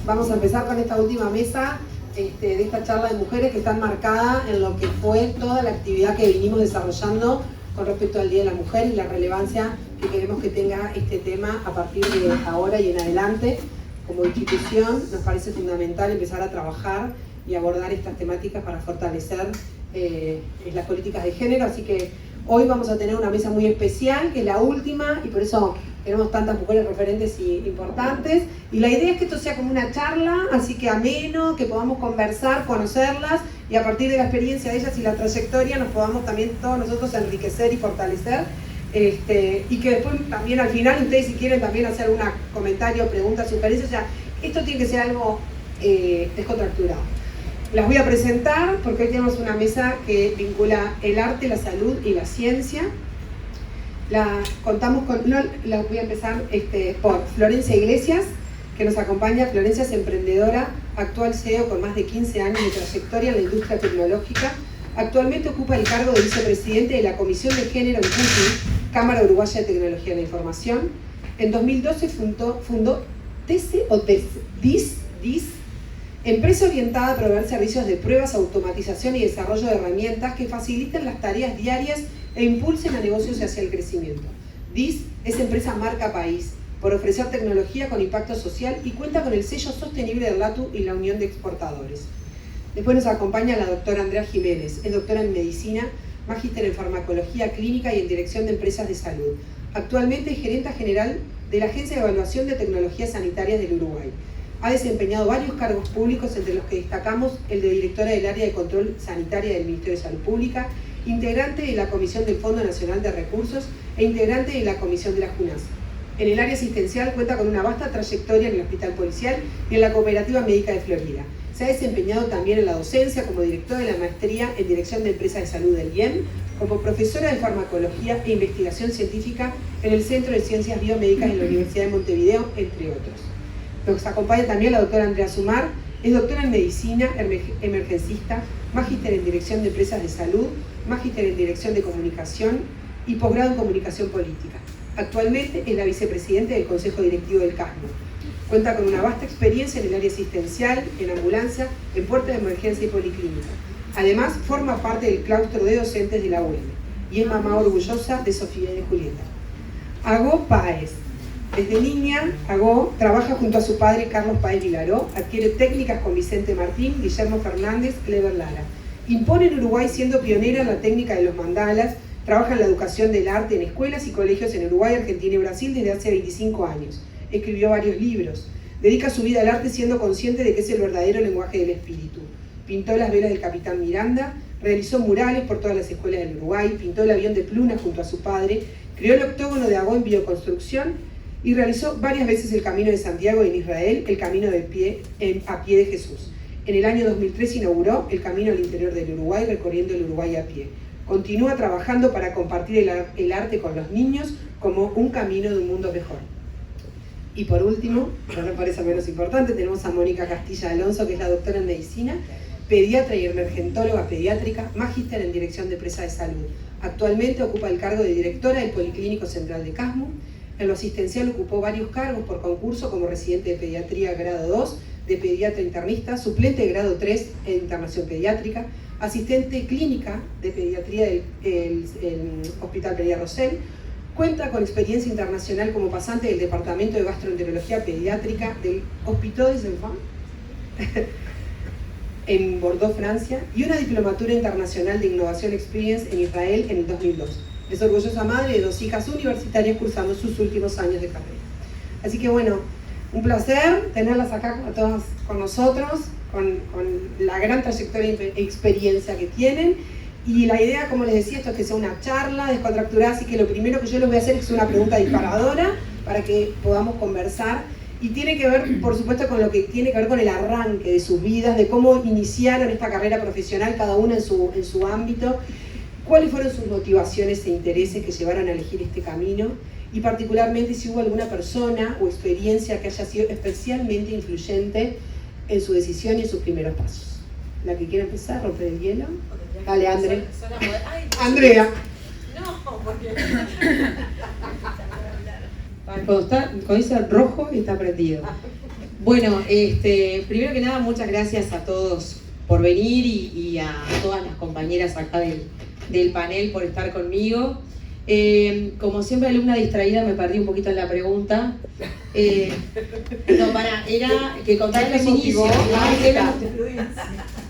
Vamos a empezar con esta última mesa de esta charla de mujeres que está enmarcada en lo que fue toda la actividad que vinimos desarrollando con respecto al Día de la Mujer y la relevancia que queremos que tenga este tema a partir de ahora y en adelante. Como institución nos parece fundamental empezar a trabajar y abordar estas temáticas para fortalecer las políticas de género, así que hoy vamos a tener una mesa muy especial, que es la última, y por eso tenemos tantas mujeres referentes y importantes, y la idea es que esto sea como una charla, así que ameno, que podamos conversar, conocerlas, y a partir de la experiencia de ellas y la trayectoria nos podamos también todos nosotros enriquecer y fortalecer, y que después también al final ustedes si quieren también hacer un comentario, pregunta, sugerencia, o sea, esto tiene que ser algo descontracturado. Las voy a presentar porque hoy tenemos una mesa que vincula el arte, la salud y la ciencia. La voy a empezar por Florencia Iglesias, que nos acompaña. Florencia es emprendedora, actual CEO con más de 15 años de trayectoria en la industria tecnológica. Actualmente ocupa el cargo de vicepresidente de la Comisión de Género en CUTI, Cámara Uruguaya de Tecnología de la Información. En 2012 fundó DIS, empresa orientada a proveer servicios de pruebas, automatización y desarrollo de herramientas que faciliten las tareas diarias e impulsen a negocios hacia el crecimiento. DIS es empresa marca país por ofrecer tecnología con impacto social y cuenta con el sello sostenible del LATU y la Unión de Exportadores. Después nos acompaña la doctora Andrea Jiménez, es doctora en medicina, magíster en farmacología clínica y en dirección de empresas de salud. Actualmente es gerenta general de la Agencia de Evaluación de Tecnologías Sanitarias del Uruguay. Ha desempeñado varios cargos públicos, entre los que destacamos el de directora del área de control sanitaria del Ministerio de Salud Pública, integrante de la Comisión del Fondo Nacional de Recursos e integrante de la Comisión de la JUNAS. En el área asistencial cuenta con una vasta trayectoria en el Hospital Policial y en la Cooperativa Médica de Florida. Se ha desempeñado también en la docencia como directora de la maestría en Dirección de Empresas de Salud del IEM, como profesora de farmacología e investigación científica en el Centro de Ciencias Biomédicas de la Universidad de Montevideo, entre otros. Nos acompaña también la doctora Andrea Sumar, es doctora en medicina, emergencista, magíster en dirección de empresas de salud, magíster en dirección de comunicación y posgrado en comunicación política. Actualmente es la vicepresidenta del Consejo Directivo del CASMO. Cuenta con una vasta experiencia en el área asistencial, en ambulancia, en puerta de emergencia y policlínica. Además, forma parte del claustro de docentes de la UEM y es mamá orgullosa de Sofía y de Julieta. Agó Páez. Desde niña, Agó trabaja junto a su padre Carlos Páez Vilaró, adquiere técnicas con Vicente Martín, Guillermo Fernández, Clever Lara. Impone en Uruguay siendo pionera en la técnica de los mandalas, trabaja en la educación del arte en escuelas y colegios en Uruguay, Argentina y Brasil desde hace 25 años. Escribió varios libros. Dedica su vida al arte siendo consciente de que es el verdadero lenguaje del espíritu. Pintó las velas del Capitán Miranda, realizó murales por todas las escuelas del Uruguay, pintó el avión de Pluna junto a su padre, creó el octógono de Agó en bioconstrucción y realizó varias veces el Camino de Santiago en Israel, el Camino a pie de Jesús. En el año 2003 inauguró el Camino al interior del Uruguay, recorriendo el Uruguay a pie. Continúa trabajando para compartir el arte con los niños como un camino de un mundo mejor. Y por último, pero no parece menos importante, tenemos a Mónica Castilla Alonso, que es la doctora en medicina, pediatra y emergentóloga pediátrica, magíster en dirección de empresas de salud. Actualmente ocupa el cargo de directora del Policlínico Central de Casmo. En lo asistencial ocupó varios cargos por concurso como residente de pediatría grado 2, de pediatra internista, suplente de grado 3 en internación pediátrica, asistente clínica de pediatría del Hospital Pereira Rosell. Cuenta con experiencia internacional como pasante del Departamento de Gastroenterología Pediátrica del Hôpital des Enfants en Bordeaux, Francia, y una diplomatura internacional de Innovación Experience en Israel en el 2002. Es orgullosa madre de 2 hijas universitarias cursando sus últimos años de carrera. Así que bueno, un placer tenerlas acá a todas con nosotros, con la gran trayectoria y experiencia que tienen. Y la idea, como les decía, esto es que sea una charla descontracturada, así que lo primero que yo les voy a hacer es una pregunta disparadora para que podamos conversar. Y tiene que ver, por supuesto, con lo que tiene que ver con el arranque de sus vidas, de cómo iniciaron esta carrera profesional, cada una en su ámbito. ¿Cuáles fueron sus motivaciones e intereses que llevaron a elegir este camino? Y particularmente si hubo alguna persona o experiencia que haya sido especialmente influyente en su decisión y en sus primeros pasos. ¿La que quiera empezar? ¿Romper el hielo? Dale, Andrea. Andrea. No, porque... Cuando dice rojo está prendido. Bueno, primero que nada, muchas gracias a todos por venir y a todas las compañeras acá del panel por estar conmigo. Como siempre, alumna distraída, me perdí un poquito en la pregunta. Era que contar los inicios.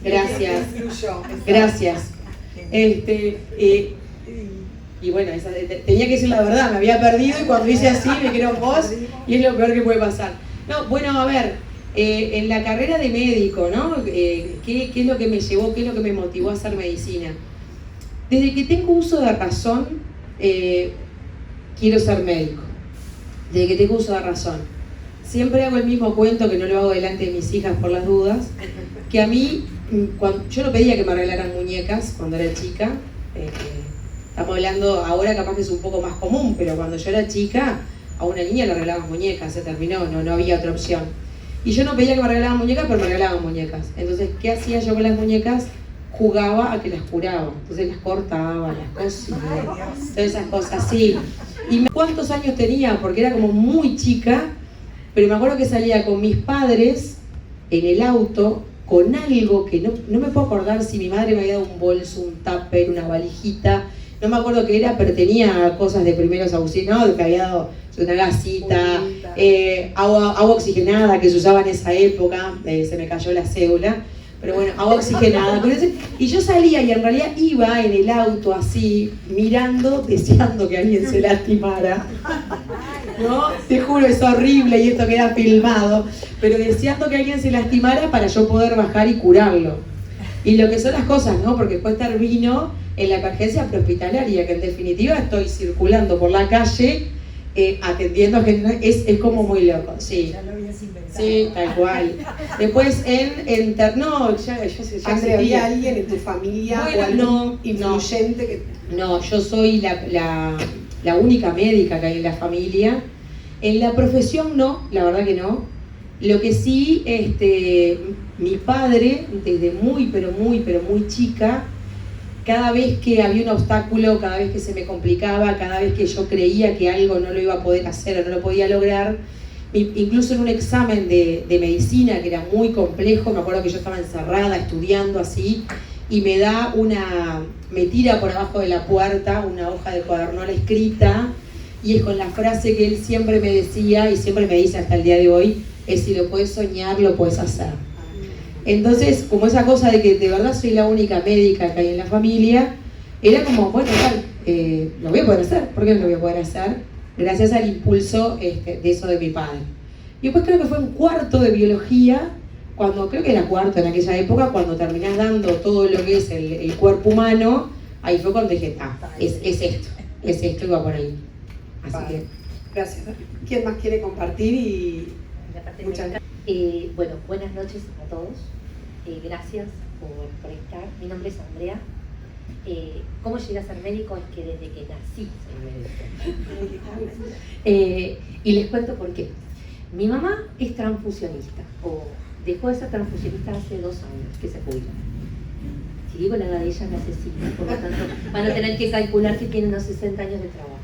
Gracias. Gracias. Y bueno, tenía que decir la verdad, me había perdido y cuando hice así me quiero vos y es lo peor que puede pasar. No, bueno, a ver, en la carrera de médico, ¿no? ¿Qué es lo que me llevó, qué es lo que me motivó a hacer medicina? Desde que tengo uso de razón, quiero ser médico. Desde que tengo uso de razón. Siempre hago el mismo cuento, que no lo hago delante de mis hijas por las dudas, que a mí, yo no pedía que me regalaran muñecas cuando era chica. Estamos hablando, ahora capaz que es un poco más común, pero cuando yo era chica, a una niña le regalaban muñecas, se terminó, no había otra opción. Y yo no pedía que me regalaban muñecas, pero me regalaban muñecas. Entonces, ¿qué hacía yo con las muñecas? Jugaba a que las curaba. Entonces las cortaba, las cosía, todas esas cosas, sí. ¿Y cuántos años tenía? Porque era como muy chica, pero me acuerdo que salía con mis padres en el auto con algo que no me puedo acordar si mi madre me había dado un bolso, un tupper, una valijita. No me acuerdo qué era, pero tenía cosas de primeros auxilios, ¿no? Que había dado una gasita, agua oxigenada que se usaba en esa época, se me cayó la cédula, pero bueno, agua oxigenada. Y yo salía y en realidad iba en el auto así, mirando, deseando que alguien se lastimara. ¿No? Te juro, es horrible y esto queda filmado, pero deseando que alguien se lastimara para yo poder bajar y curarlo. Y lo que son las cosas, ¿no? Porque después termino en la emergencia prehospitalaria, que en definitiva estoy circulando por la calle atendiendo a gente, es como muy loco, sí. Ya lo habías inventado. Sí, tal cual. Después no, Andrea, ¿había alguien en tu familia o algún influyente que...? No, yo soy la única médica que hay en la familia. En la profesión no, la verdad que no. Lo que sí, mi padre, desde muy chica, cada vez que había un obstáculo, cada vez que se me complicaba, cada vez que yo creía que algo no lo iba a poder hacer o no lo podía lograr, incluso en un examen de medicina que era muy complejo, me acuerdo que yo estaba encerrada estudiando así, y me tira por abajo de la puerta una hoja de cuadernola escrita, y es con la frase que él siempre me decía, y siempre me dice hasta el día de hoy, es: si lo puedes soñar, lo puedes hacer. Entonces, como esa cosa de que de verdad soy la única médica que hay en la familia, era como, bueno, lo voy a poder hacer. ¿Por qué no lo voy a poder hacer? Gracias al impulso de eso de mi padre. Y después creo que fue un cuarto de biología, creo que era cuarto en aquella época, cuando terminás dando todo lo que es el cuerpo humano, ahí fue cuando dije, es esto y va por ahí. Así que... Gracias. ¿Quién más quiere compartir? Bueno, buenas noches a todos. Gracias por estar. Mi nombre es Andrea. ¿Cómo llegué a ser médico? Es que desde que nací soy médico. Y les cuento por qué. Mi mamá es transfusionista, o dejó de ser transfusionista hace 2 años que se jubiló. Si digo la edad de ella me asesina, por lo tanto van a tener que calcular que tiene unos 60 años de trabajo.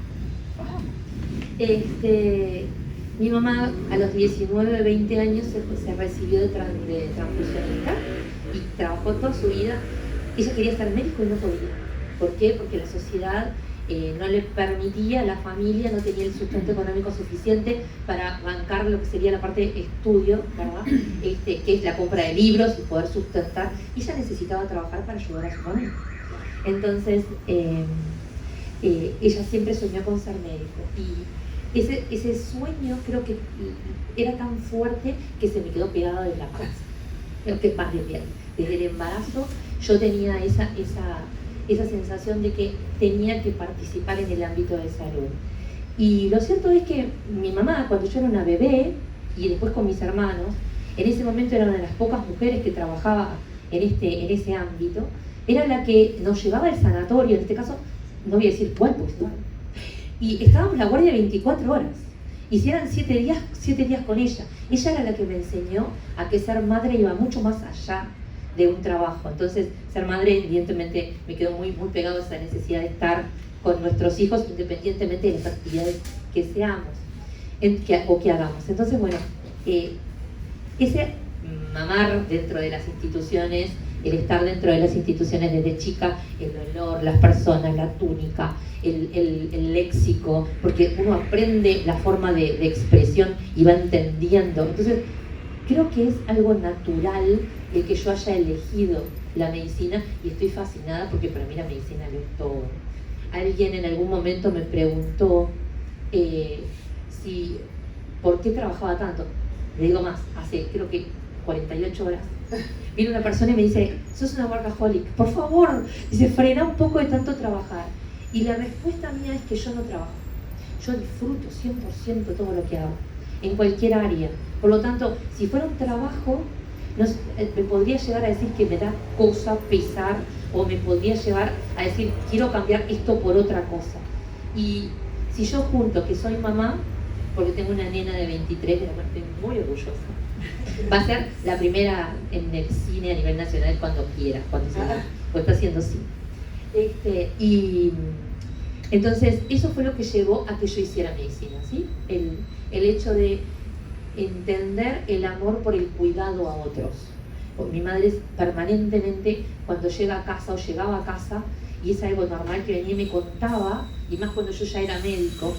Mi mamá a los 19, 20 años se recibió de transfusionista y trabajó toda su vida. Ella quería ser médico y no podía. ¿Por qué? Porque la sociedad no le permitía, la familia no tenía el sustento económico suficiente para bancar lo que sería la parte de estudio, ¿verdad? Que es la compra de libros y poder sustentar. Y ella necesitaba trabajar para ayudar a su familia. Entonces, ella siempre soñó con ser médico. Y ese sueño creo que era tan fuerte que se me quedó pegado de la panza. Creo que más bien, desde el embarazo yo tenía esa sensación de que tenía que participar en el ámbito de salud. Y lo cierto es que mi mamá, cuando yo era una bebé, y después con mis hermanos, en ese momento era una de las pocas mujeres que trabajaba en ese ámbito, era la que nos llevaba al sanatorio, en este caso, no voy a decir cuál, pues no. Y estábamos la guardia 24 horas. Y si eran 7 días con ella. Ella era la que me enseñó a que ser madre iba mucho más allá de un trabajo. Entonces, ser madre, evidentemente, me quedó muy pegado a esa necesidad de estar con nuestros hijos, independientemente de las actividades que seamos o que hagamos. Entonces, bueno, ese mamar dentro de las instituciones, el estar dentro de las instituciones desde chica, el olor, las personas, la túnica, el léxico, porque uno aprende la forma de expresión y va entendiendo. Entonces, creo que es algo natural el que yo haya elegido la medicina y estoy fascinada porque para mí la medicina lo es todo. Alguien en algún momento me preguntó por qué trabajaba tanto. Le digo más, hace creo que 48 horas. Viene una persona y me dice, sos una workaholic, por favor, dice, frena un poco de tanto trabajar. Y la respuesta mía es que yo no trabajo. Yo disfruto 100% todo lo que hago, en cualquier área. Por lo tanto, si fuera un trabajo, me podría llegar a decir que me da cosa, pesar, o me podría llevar a decir, quiero cambiar esto por otra cosa. Y si yo junto que soy mamá, porque tengo una nena de 23, de la cual estoy muy orgullosa, va a ser la primera en el cine a nivel nacional cuando quiera, cuando se da, pues está haciendo cine. Y entonces eso fue lo que llevó a que yo hiciera medicina, ¿sí? El hecho de entender el amor por el cuidado a otros. Porque mi madre permanentemente, cuando llega a casa o llegaba a casa, y es algo normal que venía y me contaba, y más cuando yo ya era médico,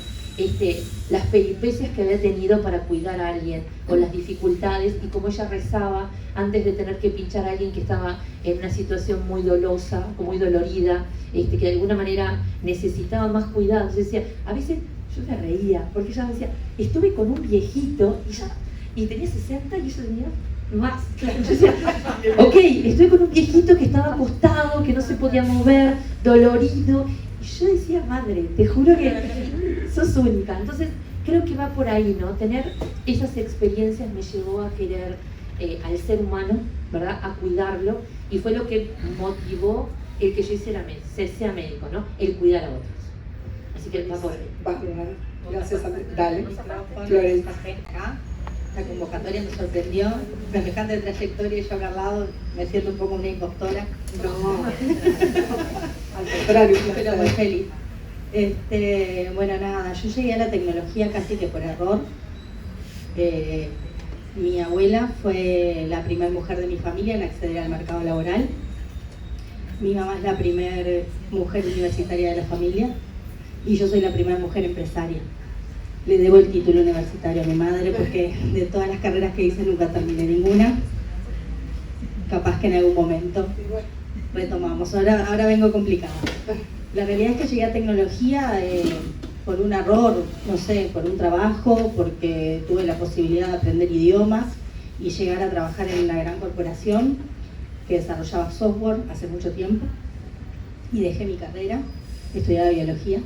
las peripecias que había tenido para cuidar a alguien, o las dificultades, y cómo ella rezaba antes de tener que pinchar a alguien que estaba en una situación muy dolosa, o muy dolorida, que de alguna manera necesitaba más cuidado. Yo decía, a veces yo me reía, porque ella decía, estuve con un viejito, y tenía 60 y yo tenía más. Yo decía, ok, estoy con un viejito que estaba acostado, que no se podía mover, dolorido. Y yo decía, madre, te juro que sos única. Entonces, creo que va por ahí, ¿no? Tener esas experiencias me llevó a querer al ser humano, ¿verdad? A cuidarlo. Y fue lo que motivó el que yo sea médico, ¿no? El cuidar a otros. Así que va por ahí. Gracias, dale. Florencia. La convocatoria me sorprendió, semejante trayectoria y yo acá al lado me siento un poco una impostora. No, al contrario, pero muy feliz. Bueno, nada, yo llegué a la tecnología casi que por error. Mi abuela fue la primera mujer de mi familia en acceder al mercado laboral. Mi mamá es la primera mujer universitaria de la familia y yo soy la primera mujer empresaria. Le debo el título universitario a mi madre porque de todas las carreras que hice nunca terminé ninguna. Capaz que en algún momento retomamos. Ahora vengo complicada. La realidad es que llegué a tecnología por un error, no sé, por un trabajo, porque tuve la posibilidad de aprender idiomas y llegar a trabajar en una gran corporación que desarrollaba software hace mucho tiempo. Y dejé mi carrera, estudiaba biología.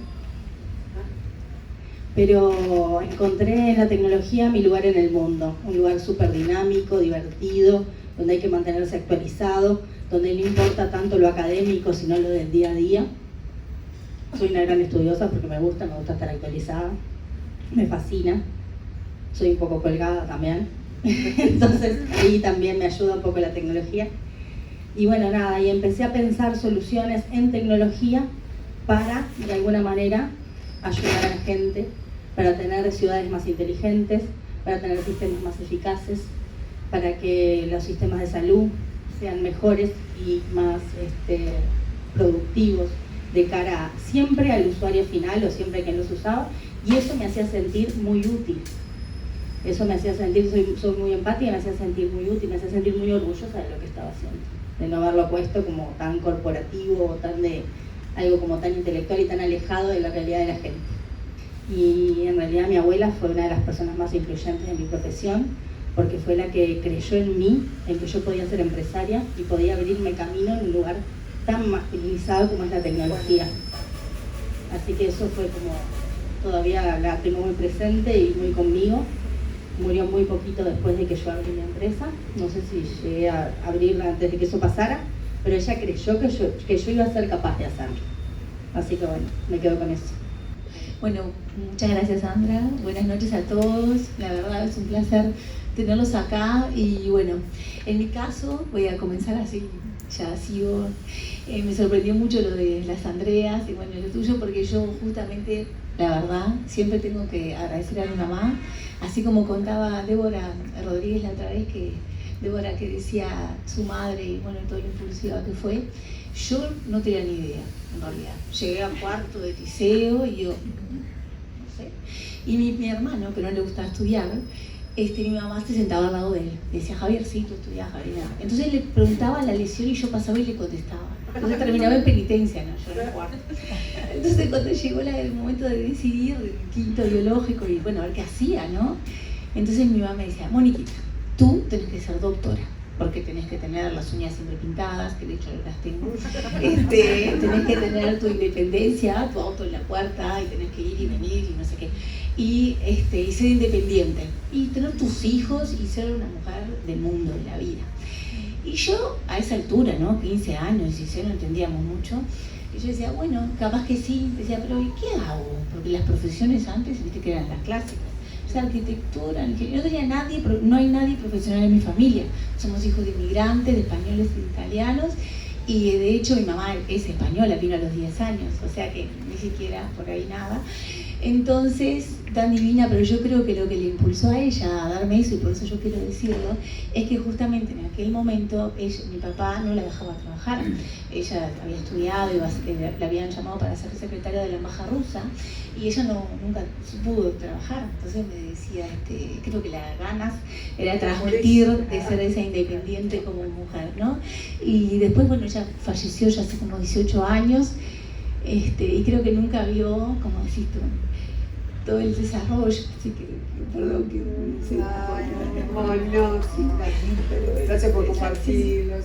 Pero encontré en la tecnología mi lugar en el mundo, un lugar súper dinámico, divertido, donde hay que mantenerse actualizado, donde no importa tanto lo académico, sino lo del día a día. Soy una gran estudiosa porque me gusta estar actualizada, me fascina, soy un poco colgada también, entonces ahí también me ayuda un poco la tecnología. Y bueno, nada, y empecé a pensar soluciones en tecnología para, de alguna manera, ayudar a la gente, para tener ciudades más inteligentes, para tener sistemas más eficaces, para que los sistemas de salud sean mejores y más productivos de cara siempre al usuario final o siempre que los usaba, y eso me hacía sentir muy útil. Eso me hacía sentir, soy muy empática, me hacía sentir muy útil, me hacía sentir muy orgullosa de lo que estaba haciendo, de no haberlo puesto como tan corporativo o tan de algo como tan intelectual y tan alejado de la realidad de la gente. Y en realidad mi abuela fue una de las personas más influyentes en mi profesión, porque fue la que creyó en mí, en que yo podía ser empresaria y podía abrirme camino en un lugar tan masculinizado como es la tecnología. Así que eso fue como, todavía la tengo muy presente y muy conmigo. Murió muy poquito después de que yo abrí mi empresa, no sé si llegué a abrirla antes de que eso pasara, pero ella creyó que yo iba a ser capaz de hacerlo. Así que bueno, me quedo con eso. Bueno, muchas gracias Sandra, buenas noches a todos, la verdad es un placer tenerlos acá y bueno, en mi caso voy a comenzar así ya sigo. Me sorprendió mucho lo de las Andreas y bueno, lo tuyo, porque yo justamente, la verdad, siempre tengo que agradecer a mi mamá, así como contaba Débora Rodríguez la otra vez, que Débora que decía su madre y bueno, todo lo impulsiva que fue. Yo no tenía ni idea, en realidad. Llegué a cuarto de liceo y yo, no sé. Y mi hermano, que no le gustaba estudiar, mi mamá se sentaba al lado de él. Decía, Javiercito, estudia, Javier. Entonces él le preguntaba la lección y yo pasaba y le contestaba. Entonces terminaba en penitencia, ¿no? Yo era cuarto. Entonces cuando llegó el momento de decidir, el quinto biológico, y bueno, a ver qué hacía, ¿no? Entonces mi mamá me decía, Moniquita, tú tenés que ser doctora, porque tenés que tener las uñas siempre pintadas, que de hecho las tengo. Tenés que tener tu independencia, tu auto en la puerta, y tenés que ir y venir y no sé qué. Y ser independiente, y tener tus hijos y ser una mujer del mundo, de la vida. Y yo, a esa altura, ¿no? 15 años, 16, no entendíamos mucho. Y yo decía, bueno, capaz que sí. Decía, pero ¿y qué hago? Porque las profesiones antes, viste que eran las clásicas. O sea, arquitectura, ingeniería, no tenía nadie, no hay nadie profesional en mi familia. Somos hijos de inmigrantes, de españoles y de italianos. Y de hecho mi mamá es española, vino a los 10 años, o sea que ni siquiera por ahí nada. Entonces, tan divina, pero yo creo que lo que le impulsó a ella a darme eso, y por eso yo quiero decirlo, es que justamente en aquel momento mi papá no la dejaba trabajar. Ella había estudiado, la habían llamado para ser secretaria de la embajada rusa, y ella nunca pudo trabajar. Entonces me decía, creo que las ganas era transmitir de ser esa independiente como mujer, ¿no? Y después, bueno, ella falleció ya hace como 18 años, y creo que nunca vio, como decís tú, todo el desarrollo, así que, perdón que... Gracias por compartirlo.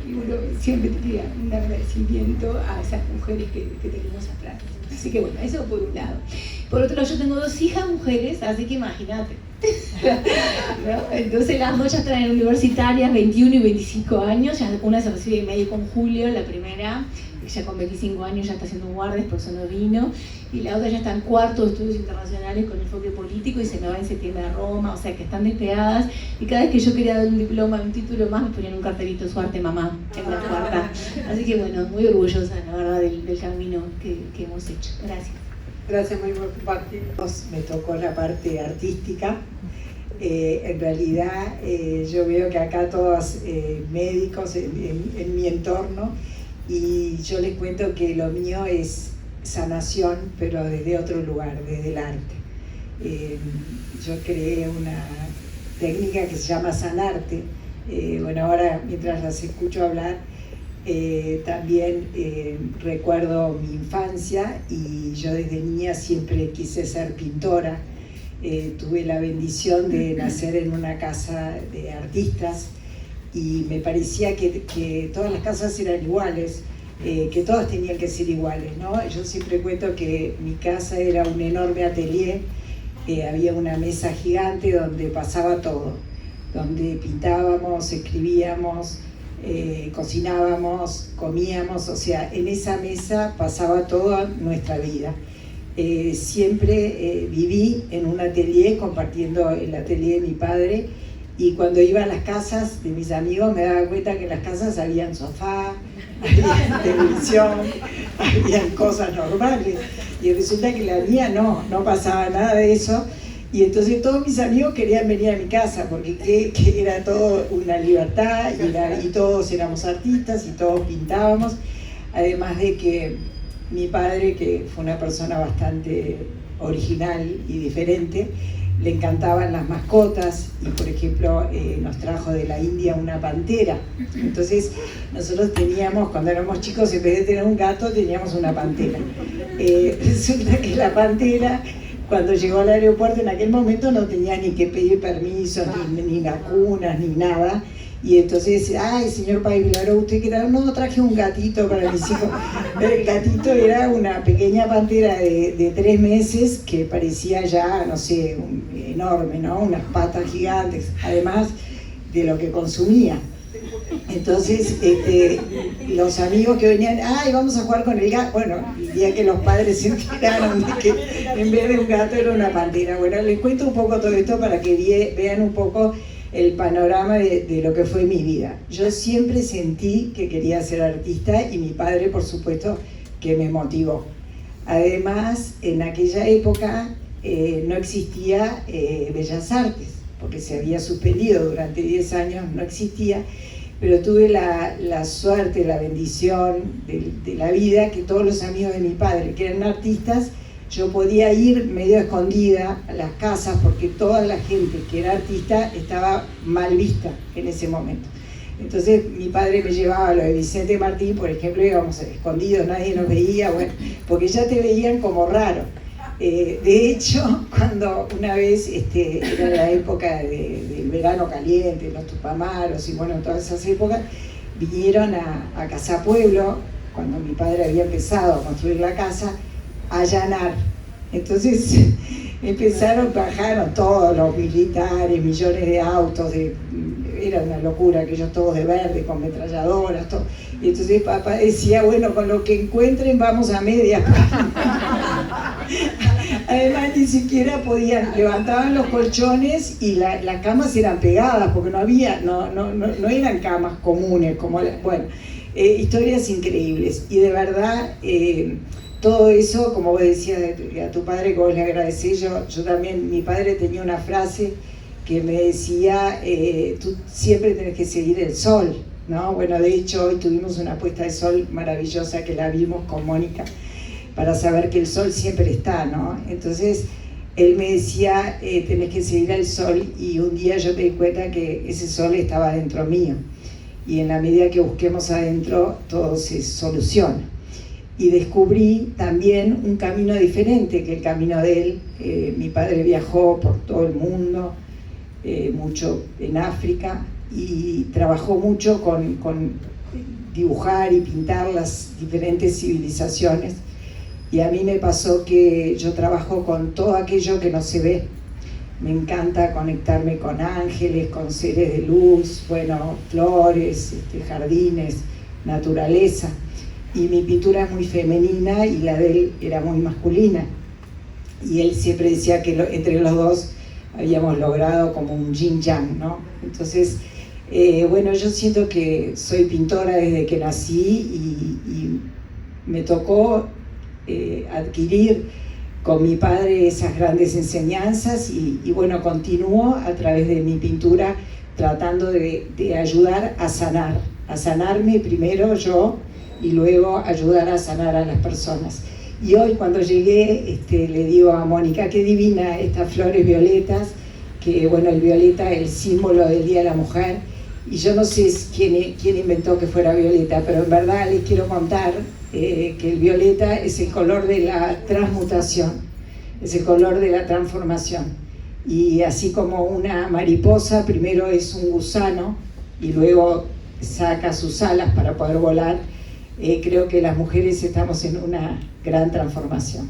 Y uno siempre tenía un agradecimiento a esas mujeres que tenemos atrás. Así que bueno, eso por un lado. Por otro lado, yo tengo 2 hijas mujeres, así que imagínate. ¿No? Entonces las dos ya están universitarias, 21 y 25 años, ya una se recibe de médico en julio, la primera, ella con 25 años ya está haciendo guardias, por eso no vino, y la otra ya está en cuarto de estudios internacionales con enfoque político y se me va en septiembre a Roma, o sea que están despegadas, y cada vez que yo quería dar un diploma, un título más, me ponían un cartelito, suerte mamá, en la cuarta. Así que bueno, muy orgullosa, la verdad, del camino que hemos hecho. Gracias. Gracias, Mari, por compartir. Me tocó la parte artística. En realidad yo veo que acá todos médicos en mi entorno, y yo les cuento que lo mío es sanación, pero desde otro lugar, desde el arte. Yo creé una técnica que se llama Sanarte. Bueno, ahora mientras las escucho hablar, también recuerdo mi infancia, y yo desde niña siempre quise ser pintora. Tuve la bendición de nacer en una casa de artistas, y me parecía que todas las casas eran iguales, que todas tenían que ser iguales, ¿no? Yo siempre cuento que mi casa era un enorme atelier, había una mesa gigante donde pasaba todo, donde pintábamos, escribíamos, cocinábamos, comíamos, o sea, en esa mesa pasaba toda nuestra vida. Siempre viví en un atelier, compartiendo el atelier de mi padre, y cuando iba a las casas de mis amigos me daba cuenta que en las casas habían sofá, había televisión, habían cosas normales, y resulta que la mía no pasaba nada de eso. Y entonces todos mis amigos querían venir a mi casa, porque que era todo una libertad, y todos éramos artistas y todos pintábamos. Además de que mi padre, que fue una persona bastante original y diferente, le encantaban las mascotas, y por ejemplo nos trajo de la India una pantera. Entonces nosotros teníamos, cuando éramos chicos, en vez de tener un gato, teníamos una pantera. Resulta que la pantera, cuando llegó al aeropuerto, en aquel momento no tenía ni que pedir permiso, ni vacunas, ni nada. Y entonces, ay, señor Paivlaro, ¿usted qué tal? No, traje un gatito para mis hijos. El gatito era una pequeña pantera de 3 meses que parecía ya, no sé, enorme, ¿no? Unas patas gigantes, además de lo que consumía. Entonces, los amigos que venían, ay, vamos a jugar con el gato. Bueno, el día que los padres se enteraron de que en vez de un gato era una pantera. Bueno, les cuento un poco todo esto para que vean un poco el panorama de lo que fue mi vida. Yo siempre sentí que quería ser artista y mi padre, por supuesto, que me motivó. Además, en aquella época no existía Bellas Artes, porque se había suspendido durante 10 años, no existía, pero tuve la suerte, la bendición de la vida que todos los amigos de mi padre, que eran artistas, yo podía ir medio escondida a las casas porque toda la gente que era artista estaba mal vista en ese momento. Entonces mi padre me llevaba a lo de Vicente Martín, por ejemplo, íbamos escondidos, nadie nos veía, bueno, porque ya te veían como raro. De hecho, cuando una vez, era la época del verano caliente, los Tupamaros y bueno, todas esas épocas, vinieron a Casa Pueblo, cuando mi padre había empezado a construir la casa, a allanar. Entonces bajaron todos los militares, millones de autos, era una locura, aquellos todos de verde, con metralladoras, todo. Y entonces papá decía, bueno, con lo que encuentren vamos a medias. Además ni siquiera podían, levantaban los colchones y las camas eran pegadas, porque no eran camas comunes, como bueno, historias increíbles. Y de verdad, todo eso, como vos decías a tu padre, que vos le agradecés, yo también, mi padre tenía una frase que me decía, tú siempre tenés que seguir el sol, ¿no? Bueno, de hecho hoy tuvimos una puesta de sol maravillosa que la vimos con Mónica, para saber que el sol siempre está, ¿no? Entonces, él me decía, tenés que seguir al sol, y un día yo me di cuenta que ese sol estaba dentro mío, y en la medida que busquemos adentro, todo se soluciona. Y descubrí también un camino diferente que el camino de él. Mi padre viajó por todo el mundo, mucho en África, y trabajó mucho con dibujar y pintar las diferentes civilizaciones. Y a mí me pasó que yo trabajo con todo aquello que no se ve. Me encanta conectarme con ángeles, con seres de luz, bueno, flores, jardines, naturaleza. Y mi pintura es muy femenina y la de él era muy masculina. Y él siempre decía que entre los dos habíamos logrado como un yin-yang, ¿no? Entonces, bueno, yo siento que soy pintora desde que nací y me tocó adquirir con mi padre esas grandes enseñanzas y bueno, continúo a través de mi pintura tratando de ayudar a sanarme primero yo y luego ayudar a sanar a las personas. Y hoy cuando llegué le digo a Mónica, qué divina estas flores violetas, que bueno, el violeta es el símbolo del Día de la Mujer, y yo no sé quién inventó que fuera violeta, pero en verdad les quiero contar que el violeta es el color de la transmutación, es el color de la transformación. Y así como una mariposa primero es un gusano y luego saca sus alas para poder volar, creo que las mujeres estamos en una gran transformación.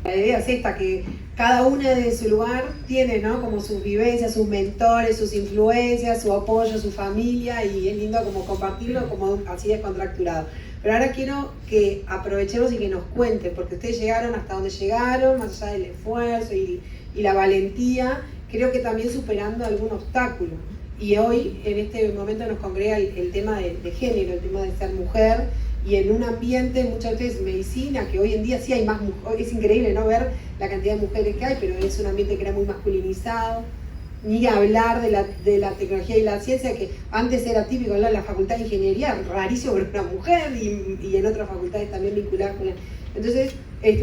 La idea es esta, que cada una de su lugar tiene, ¿no?, como sus vivencias, sus mentores, sus influencias, su apoyo, su familia, y es lindo como compartirlo como así descontracturado. Pero ahora quiero que aprovechemos y que nos cuenten, porque ustedes llegaron hasta donde llegaron, más allá del esfuerzo y la valentía, creo que también superando algún obstáculo. Y hoy, en este momento, nos congrega el tema de género, el tema de ser mujer, y en un ambiente, muchas veces medicina, que hoy en día sí hay más mujeres, es increíble no ver la cantidad de mujeres que hay, pero es un ambiente que era muy masculinizado. Ni hablar de la tecnología y la ciencia, que antes era típico, ¿no?, la facultad de ingeniería, rarísimo ver una mujer, y en otras facultades también vinculadas con la... Entonces,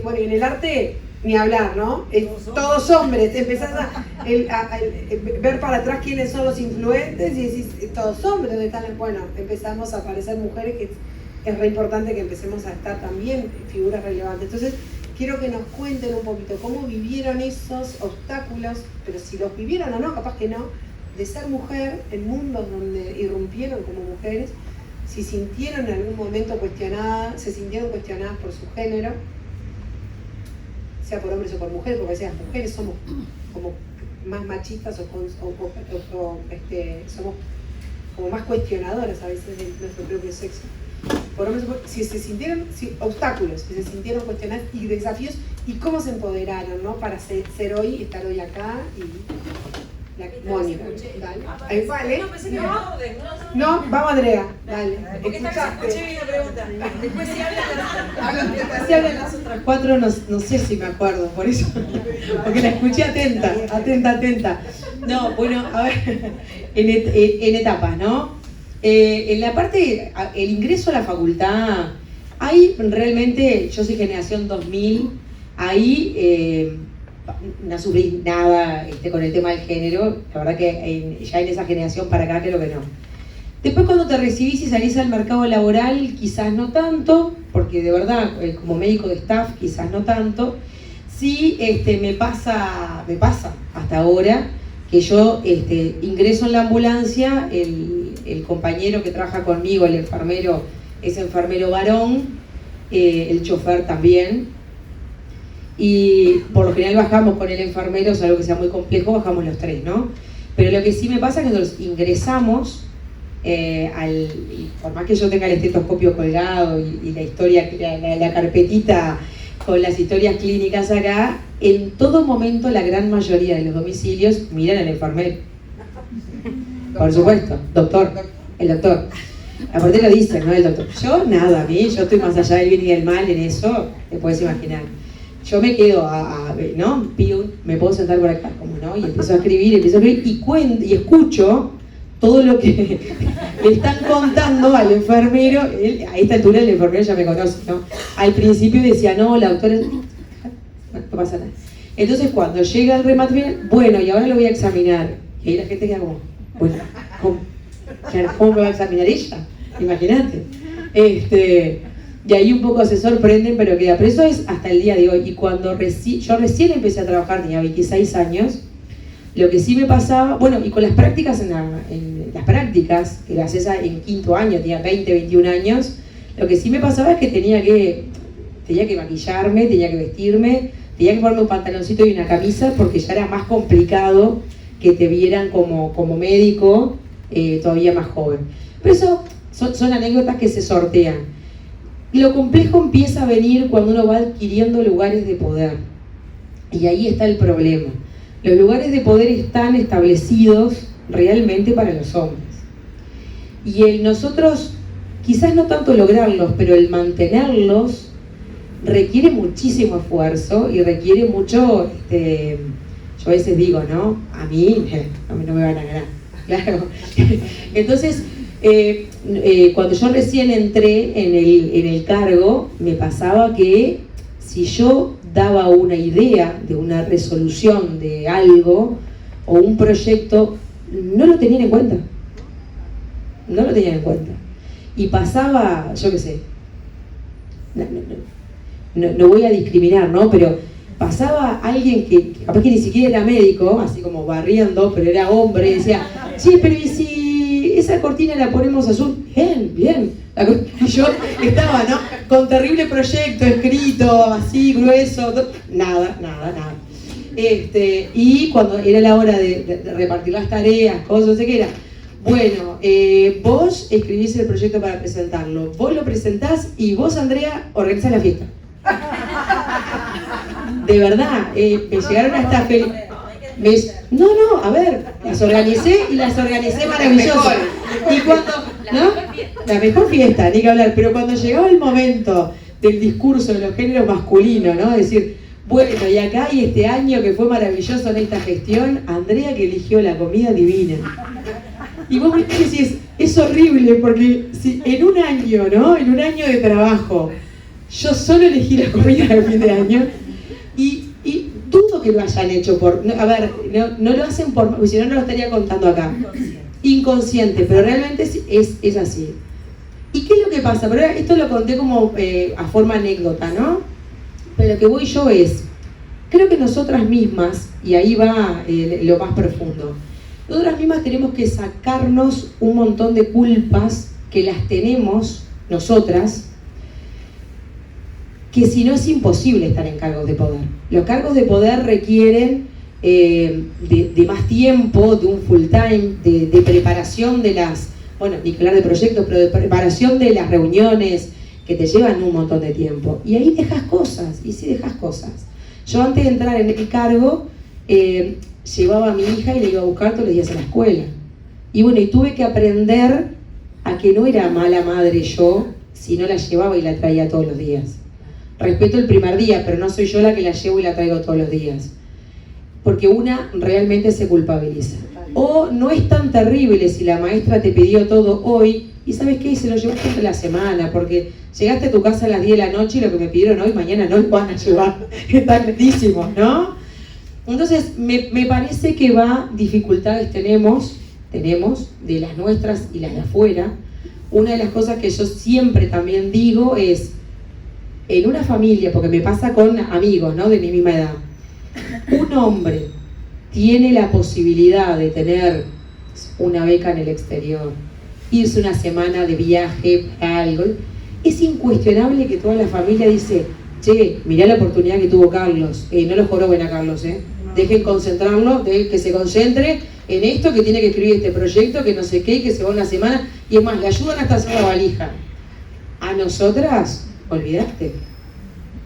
bueno, y en el arte, ni hablar, ¿no? Todos hombres, empezás a ver para atrás quiénes son los influentes y decís, todos hombres, ¿dónde están? Bueno, empezamos a aparecer mujeres, que es re importante que empecemos a estar también figuras relevantes. Entonces, quiero que nos cuenten un poquito cómo vivieron esos obstáculos, pero si los vivieron o no, capaz que no, de ser mujer en mundos donde irrumpieron como mujeres, si sintieron en algún momento cuestionadas, se sintieron cuestionadas por su género, sea por hombres o por mujeres, porque las mujeres somos como más machistas o somos como más cuestionadoras a veces de nuestro propio sexo. Por hombres, si se sintieron obstáculos, si se sintieron cuestionadas y desafíos, y cómo se empoderaron, ¿no?, para ser hoy, estar hoy acá Mónica. Dale. Ahí vale. No, pensé que era orden. No, vamos Andrea. Dale. Porque esta vez escuché bien la pregunta. Después Si hablan las otras cuatro, no sé si me acuerdo, por eso. Porque la escuché atenta. No, bueno, a ver, en etapas, ¿no? En la parte, el ingreso a la facultad, ahí realmente, yo soy generación 2000, ahí no sufrí nada con el tema del género, la verdad que ya en esa generación para acá creo que no. Después cuando te recibís y salís al mercado laboral, quizás no tanto, porque de verdad, como médico de staff, quizás no tanto. Sí, me pasa hasta ahora que yo ingreso en la ambulancia, el compañero que trabaja conmigo, el enfermero, es enfermero varón, el chofer también, y por lo general bajamos con el enfermero, es algo que sea muy complejo, bajamos los tres, ¿no? Pero lo que sí me pasa es que nosotros ingresamos, y por más que yo tenga el estetoscopio colgado y la historia, la carpetita con las historias clínicas acá, en todo momento la gran mayoría de los domicilios miran al enfermero. Por supuesto, el doctor. Aparte lo dicen, ¿no? El doctor. Yo nada, yo estoy más allá del bien y del mal en eso, te puedes imaginar. Yo me quedo ¿no? Me puedo sentar por acá, como no, y empiezo a escribir y escucho todo lo que le están contando al enfermero. A esta altura el enfermero ya me conoce, ¿no? Al principio decía, no, la doctora, no pasa nada. Entonces cuando llega el remate, bueno, y ahora lo voy a examinar. Y ahí la gente queda como, bueno, ¿cómo me va a examinar ella? Imagínate. Y ahí un poco se sorprenden, pero queda. Pero eso es hasta el día de hoy. Y cuando yo recién empecé a trabajar, tenía 26 años, lo que sí me pasaba, bueno, y con las prácticas, en las prácticas, que las haces en quinto año, tenía 20, 21 años, lo que sí me pasaba es que tenía que maquillarme, tenía que vestirme, tenía que ponerme un pantaloncito y una camisa, porque ya era más complicado que te vieran como médico todavía más joven. Pero eso son anécdotas que se sortean. Y lo complejo empieza a venir cuando uno va adquiriendo lugares de poder. Y ahí está el problema. Los lugares de poder están establecidos realmente para los hombres. Y nosotros, quizás no tanto lograrlos, pero el mantenerlos requiere muchísimo esfuerzo y requiere mucho, yo a veces digo, ¿no? A mí no me van a ganar. Claro. Entonces, cuando yo recién entré en el cargo, me pasaba que si yo daba una idea de una resolución de algo o un proyecto, no lo tenían en cuenta. No lo tenían en cuenta. Y pasaba, yo qué sé, no voy a discriminar, ¿no? Pero pasaba alguien que capaz que ni siquiera era médico, así como barriendo, pero era hombre, y decía, sí, pero ¿y si esa cortina la ponemos azul? Bien. Y yo estaba, ¿no? Con terrible proyecto escrito, así, grueso, nada. Y cuando era la hora de repartir las tareas, cosas, no sé qué era. Bueno, vos escribís el proyecto para presentarlo, vos lo presentás y vos, Andrea, organizás la fiesta. De verdad, me llegaron hasta No, a ver, las organicé maravillosas. Y cuando, ¿no? La mejor fiesta, ni que hablar, pero cuando llegaba el momento del discurso de los géneros masculinos, ¿no? Decir, bueno, y acá hay este año que fue maravilloso en esta gestión, Andrea que eligió la comida divina. Y vos me decís, es horrible, porque si en un año, ¿no? En un año de trabajo, yo solo elegí la comida de fin de año, y dudo que lo hayan hecho no lo hacen porque si no lo estaría contando acá. Inconsciente, pero realmente es así. ¿Y qué es lo que pasa? Pero esto lo conté como a forma anécdota, ¿no? Pero lo que voy yo creo que nosotras mismas, y ahí va lo más profundo, nosotras mismas tenemos que sacarnos un montón de culpas que las tenemos nosotras, que si no es imposible estar en cargos de poder. Los cargos de poder requieren de más tiempo, de un full time, de preparación de ni hablar de proyectos, pero de preparación de las reuniones que te llevan un montón de tiempo. Y ahí dejas cosas, Yo antes de entrar en el cargo, llevaba a mi hija y la iba a buscar todos los días a la escuela. Y bueno, y tuve que aprender a que no era mala madre yo si no la llevaba y la traía todos los días. Respeto el primer día, pero no soy yo la que la llevo y la traigo todos los días. Porque una realmente se culpabiliza. O no es tan terrible si la maestra te pidió todo hoy y ¿sabes qué? Se lo llevó toda la semana, porque llegaste a tu casa a las 10 de la noche y lo que me pidieron hoy, mañana no lo van a llevar. Están lentísimos, ¿no? Entonces, me parece que dificultades tenemos de las nuestras y las de afuera. Una de las cosas que yo siempre también digo es, en una familia, porque me pasa con amigos, ¿no? De mi misma edad, un hombre tiene la posibilidad de tener una beca en el exterior, irse una semana de viaje para algo, es incuestionable que toda la familia dice, che, mirá la oportunidad que tuvo Carlos, no lo joroben a Carlos, dejen concentrarlo, que se concentre en esto, que tiene que escribir este proyecto, que no sé qué, que se va una semana, y es más, le ayudan hasta hacer la valija. A nosotras, olvidate,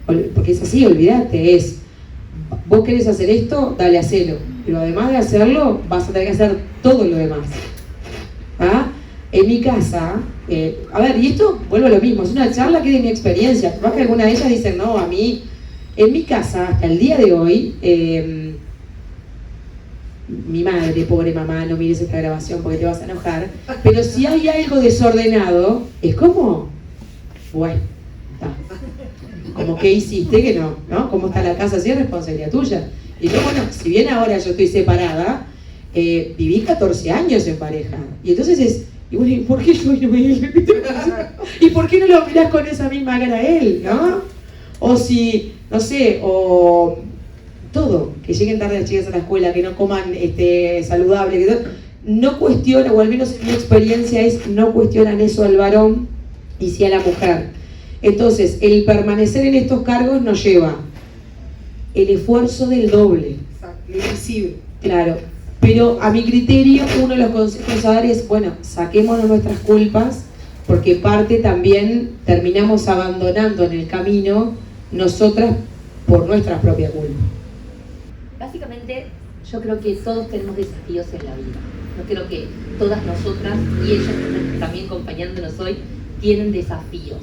porque es así, olvidate, vos querés hacer esto, dale, hacelo, pero además de hacerlo, vas a tener que hacer todo lo demás. ¿Ah? En mi casa, a ver, y esto, vuelvo a lo mismo, es una charla que es de mi experiencia, capaz que alguna de ellas dicen, no, a mí, en mi casa, hasta el día de hoy, mi madre, pobre mamá, no mires esta grabación porque te vas a enojar, pero si hay algo desordenado, es como, bueno, está. Como que hiciste que no, ¿cómo está la casa? Así es responsabilidad tuya. Y yo, bueno, si bien ahora yo estoy separada, viví 14 años en pareja. Y entonces y bueno, ¿y por qué yo y no él? ¿Y por qué no lo mirás con esa misma cara a él, no? O si, no sé, o todo, que lleguen tarde las chicas a la escuela, que no coman saludable, que no cuestiona, o al menos mi experiencia es, no cuestionan eso al varón y sí a la mujer. Entonces, el permanecer en estos cargos nos lleva el esfuerzo del doble. Exacto, invisible. Claro, pero a mi criterio, uno de los consejos a dar es, bueno, saquémonos nuestras culpas, porque parte también terminamos abandonando en el camino nosotras por nuestra propia culpa. Básicamente, yo creo que todos tenemos desafíos en la vida. Yo creo que todas nosotras, y ellas también acompañándonos hoy, tienen desafíos.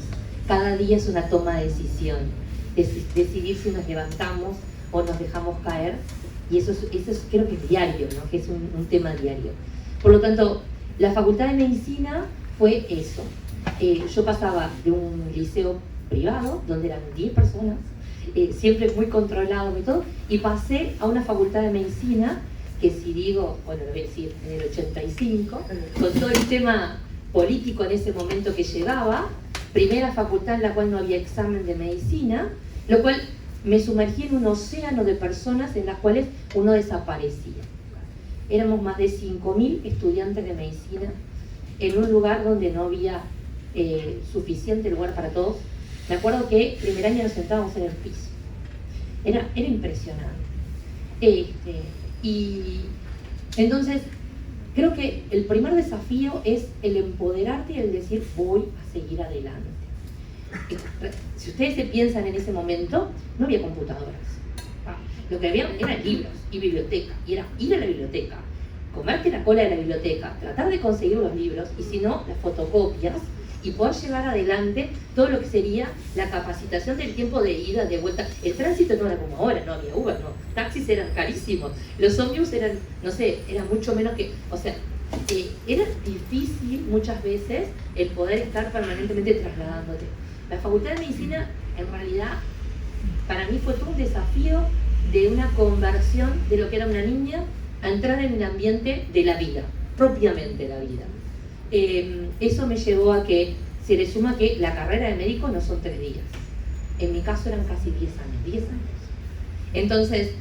Cada día es una toma de decisión. Decidir si nos levantamos o nos dejamos caer. Y eso es creo que es diario, ¿no? Que es un tema diario. Por lo tanto, la Facultad de Medicina fue eso. Yo pasaba de un liceo privado, donde eran 10 personas, siempre muy controlado y todo, y pasé a una Facultad de Medicina, que si digo, bueno, lo voy a decir, en el 85, con todo el tema político en ese momento que llegaba, primera facultad en la cual no había examen de medicina, lo cual me sumergí en un océano de personas en las cuales uno desaparecía. Éramos más de 5.000 estudiantes de medicina en un lugar donde no había suficiente lugar para todos. Me acuerdo que el primer año nos sentábamos en el piso. Era impresionante. Y entonces, creo que el primer desafío es el empoderarte y el decir, voy a seguir adelante. Si ustedes se piensan en ese momento, no había computadoras. Lo que había eran libros y biblioteca. Y era ir a la biblioteca, comerte la cola de la biblioteca, tratar de conseguir los libros, y si no, las fotocopias, y poder llevar adelante todo lo que sería la capacitación del tiempo de ida, de vuelta. El tránsito no era como ahora, no había Uber, no. Taxis eran carísimos. Los ómnibus eran, no sé, eran mucho menos que... O sea, era difícil muchas veces el poder estar permanentemente trasladándote. La Facultad de Medicina, en realidad, para mí fue todo un desafío de una conversión de lo que era una niña a entrar en el ambiente de la vida, propiamente la vida. Eso me llevó a que se le suma que la carrera de médico no son 3 días. En mi caso eran casi 10 años. Entonces,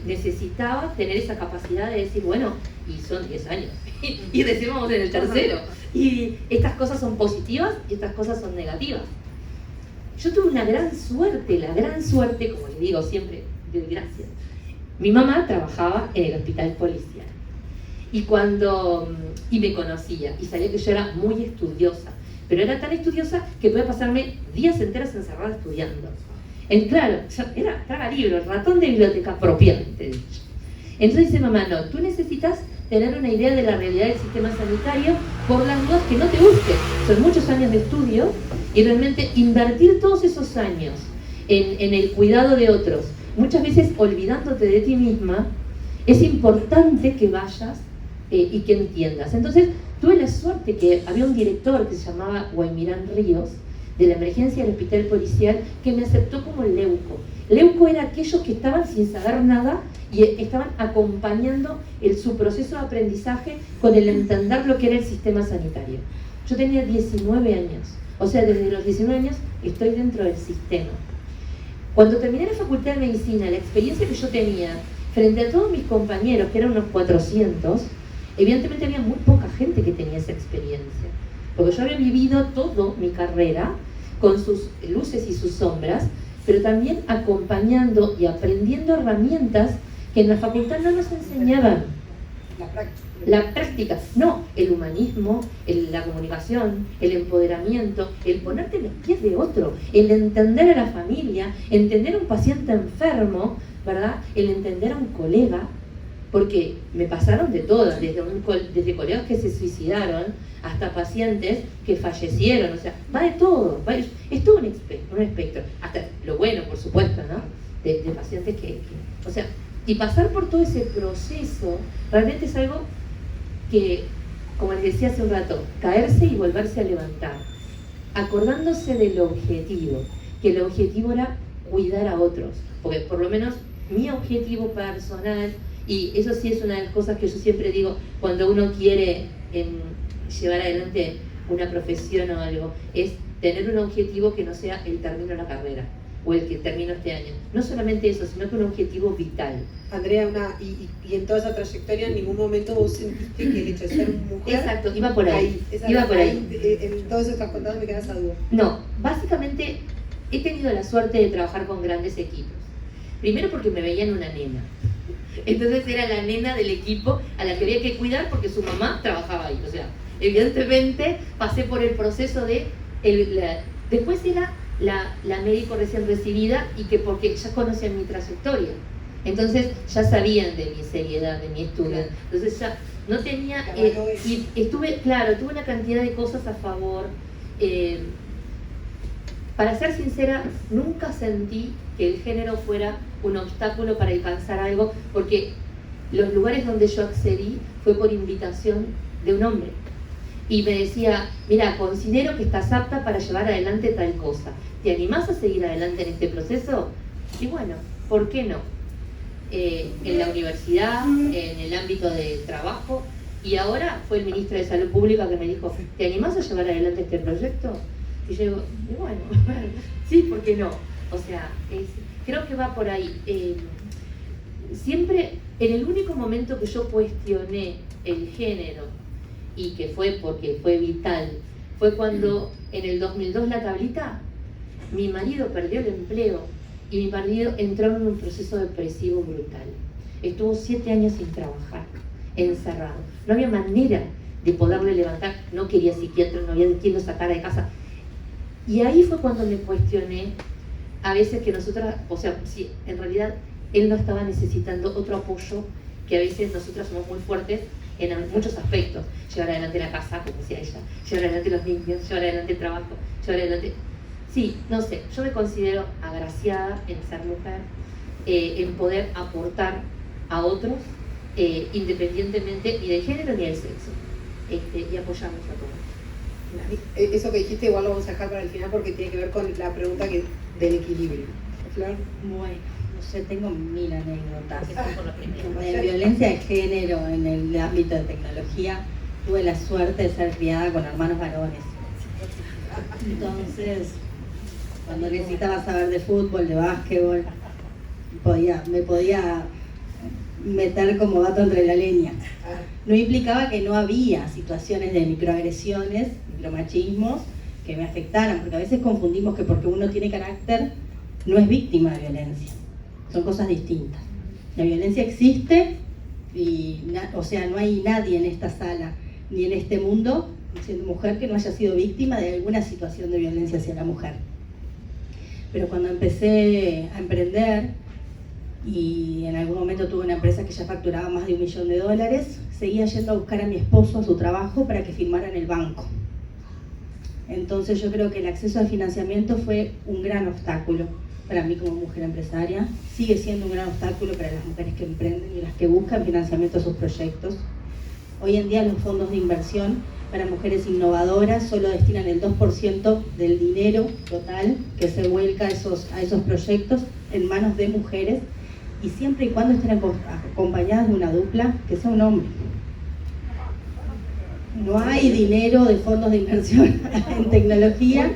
necesitaba tener esa capacidad de decir, bueno, y son 10 años, y decimos en el tercero, y estas cosas son positivas y estas cosas son negativas. Yo tuve una gran suerte, como les digo siempre, doy gracias. Mi mamá trabajaba en el hospital policial, y me conocía, y sabía que yo era muy estudiosa, pero era tan estudiosa que podía pasarme días enteros encerrada estudiando. Claro, era traga libros, ratón de biblioteca propiamente dicho. Entonces dice mamá, no, tú necesitas tener una idea de la realidad del sistema sanitario por las dudas que no te guste. Son muchos años de estudio y realmente invertir todos esos años en el cuidado de otros, muchas veces olvidándote de ti misma, es importante que vayas y que entiendas. Entonces tuve la suerte que había un director que se llamaba Guaymirán Ríos, de la emergencia del hospital policial, que me aceptó como leuco. Leuco era aquellos que estaban sin saber nada y estaban acompañando su proceso de aprendizaje con el entender lo que era el sistema sanitario. Yo tenía 19 años, o sea, desde los 19 años estoy dentro del sistema. Cuando terminé la facultad de medicina, la experiencia que yo tenía frente a todos mis compañeros, que eran unos 400, evidentemente había muy poca gente que tenía esa experiencia. Porque yo había vivido toda mi carrera con sus luces y sus sombras, pero también acompañando y aprendiendo herramientas que en la facultad no nos enseñaban. La práctica, no, el humanismo, la comunicación, el empoderamiento, el ponerte en los pies de otro, el entender a la familia, entender a un paciente enfermo, ¿verdad? El entender a un colega, porque me pasaron de todas, desde colegas que se suicidaron hasta pacientes que fallecieron, o sea, va de todo, es todo un espectro, hasta lo bueno, por supuesto, ¿no? De pacientes o sea, y pasar por todo ese proceso realmente es algo que, como les decía hace un rato, caerse y volverse a levantar, acordándose del objetivo, que el objetivo era cuidar a otros, porque por lo menos mi objetivo personal, y eso sí es una de las cosas que yo siempre digo cuando uno quiere llevar adelante una profesión o algo, es tener un objetivo que no sea el término de la carrera o el que termino este año. No solamente eso, sino que un objetivo vital. Andrea, y en toda esa trayectoria en ningún momento vos sentiste que el hecho de ser mujer... Exacto, iba por ahí. En todo eso que estás contando me queda esa duda. No, básicamente he tenido la suerte de trabajar con grandes equipos. Primero porque me veían una nena. Entonces era la nena del equipo a la que había que cuidar porque su mamá trabajaba ahí. O sea, evidentemente pasé por el proceso de... después era la médico recién recibida y que porque ya conocían mi trayectoria. Entonces ya sabían de mi seriedad, de mi estudio. Entonces ya no tenía... y tuve una cantidad de cosas a favor. Para ser sincera, nunca sentí que el género fuera un obstáculo para alcanzar algo, porque los lugares donde yo accedí fue por invitación de un hombre. Y me decía, mira, considero que estás apta para llevar adelante tal cosa. ¿Te animás a seguir adelante en este proceso? Y bueno, ¿por qué no? En la universidad, en el ámbito de trabajo, y ahora fue el ministro de Salud Pública que me dijo, ¿te animás a llevar adelante este proyecto? Y yo digo, y bueno, sí, ¿por qué no? O sea, creo que va por ahí. Siempre, en el único momento que yo cuestioné el género, y que fue porque fue vital, fue cuando en el 2002 la tablita, mi marido perdió el empleo y mi marido entró en un proceso depresivo brutal. Estuvo 7 años sin trabajar, encerrado. No había manera de poderle levantar, no quería psiquiatra, no había quien lo sacara de casa. Y ahí fue cuando me cuestioné, a veces que nosotras, o sea, sí, en realidad él no estaba necesitando otro apoyo, que a veces nosotras somos muy fuertes en muchos aspectos. Llevar adelante la casa, como decía ella, llevar adelante los niños, llevar adelante el trabajo, llevar adelante... Sí, no sé, yo me considero agraciada en ser mujer, en poder aportar a otros, independientemente ni del género ni del sexo, y apoyarnos a todos. Eso que dijiste igual lo vamos a dejar para el final porque tiene que ver con la pregunta del equilibrio. Flor. Bueno, no sé, tengo 1000 anécdotas. De violencia de género en el ámbito de tecnología, tuve la suerte de ser criada con hermanos varones. Entonces, cuando necesitaba saber de fútbol, de básquetbol, me podía meter como gato entre la leña. No implicaba que no había situaciones de microagresiones, micromachismos que me afectaran, porque a veces confundimos que porque uno tiene carácter no es víctima de violencia. Son cosas distintas. La violencia existe y, o sea, no hay nadie en esta sala ni en este mundo, siendo mujer, que no haya sido víctima de alguna situación de violencia hacia la mujer. Pero cuando empecé a emprender, y en algún momento tuve una empresa que ya facturaba más de $1 millón, seguía yendo a buscar a mi esposo a su trabajo para que firmara en el banco. Entonces yo creo que el acceso al financiamiento fue un gran obstáculo para mí como mujer empresaria, sigue siendo un gran obstáculo para las mujeres que emprenden y las que buscan financiamiento a sus proyectos. Hoy en día los fondos de inversión para mujeres innovadoras solo destinan el 2% del dinero total que se vuelca a esos proyectos en manos de mujeres, y siempre y cuando estén acompañadas de una dupla que sea un hombre. No hay dinero de fondos de inversión en tecnología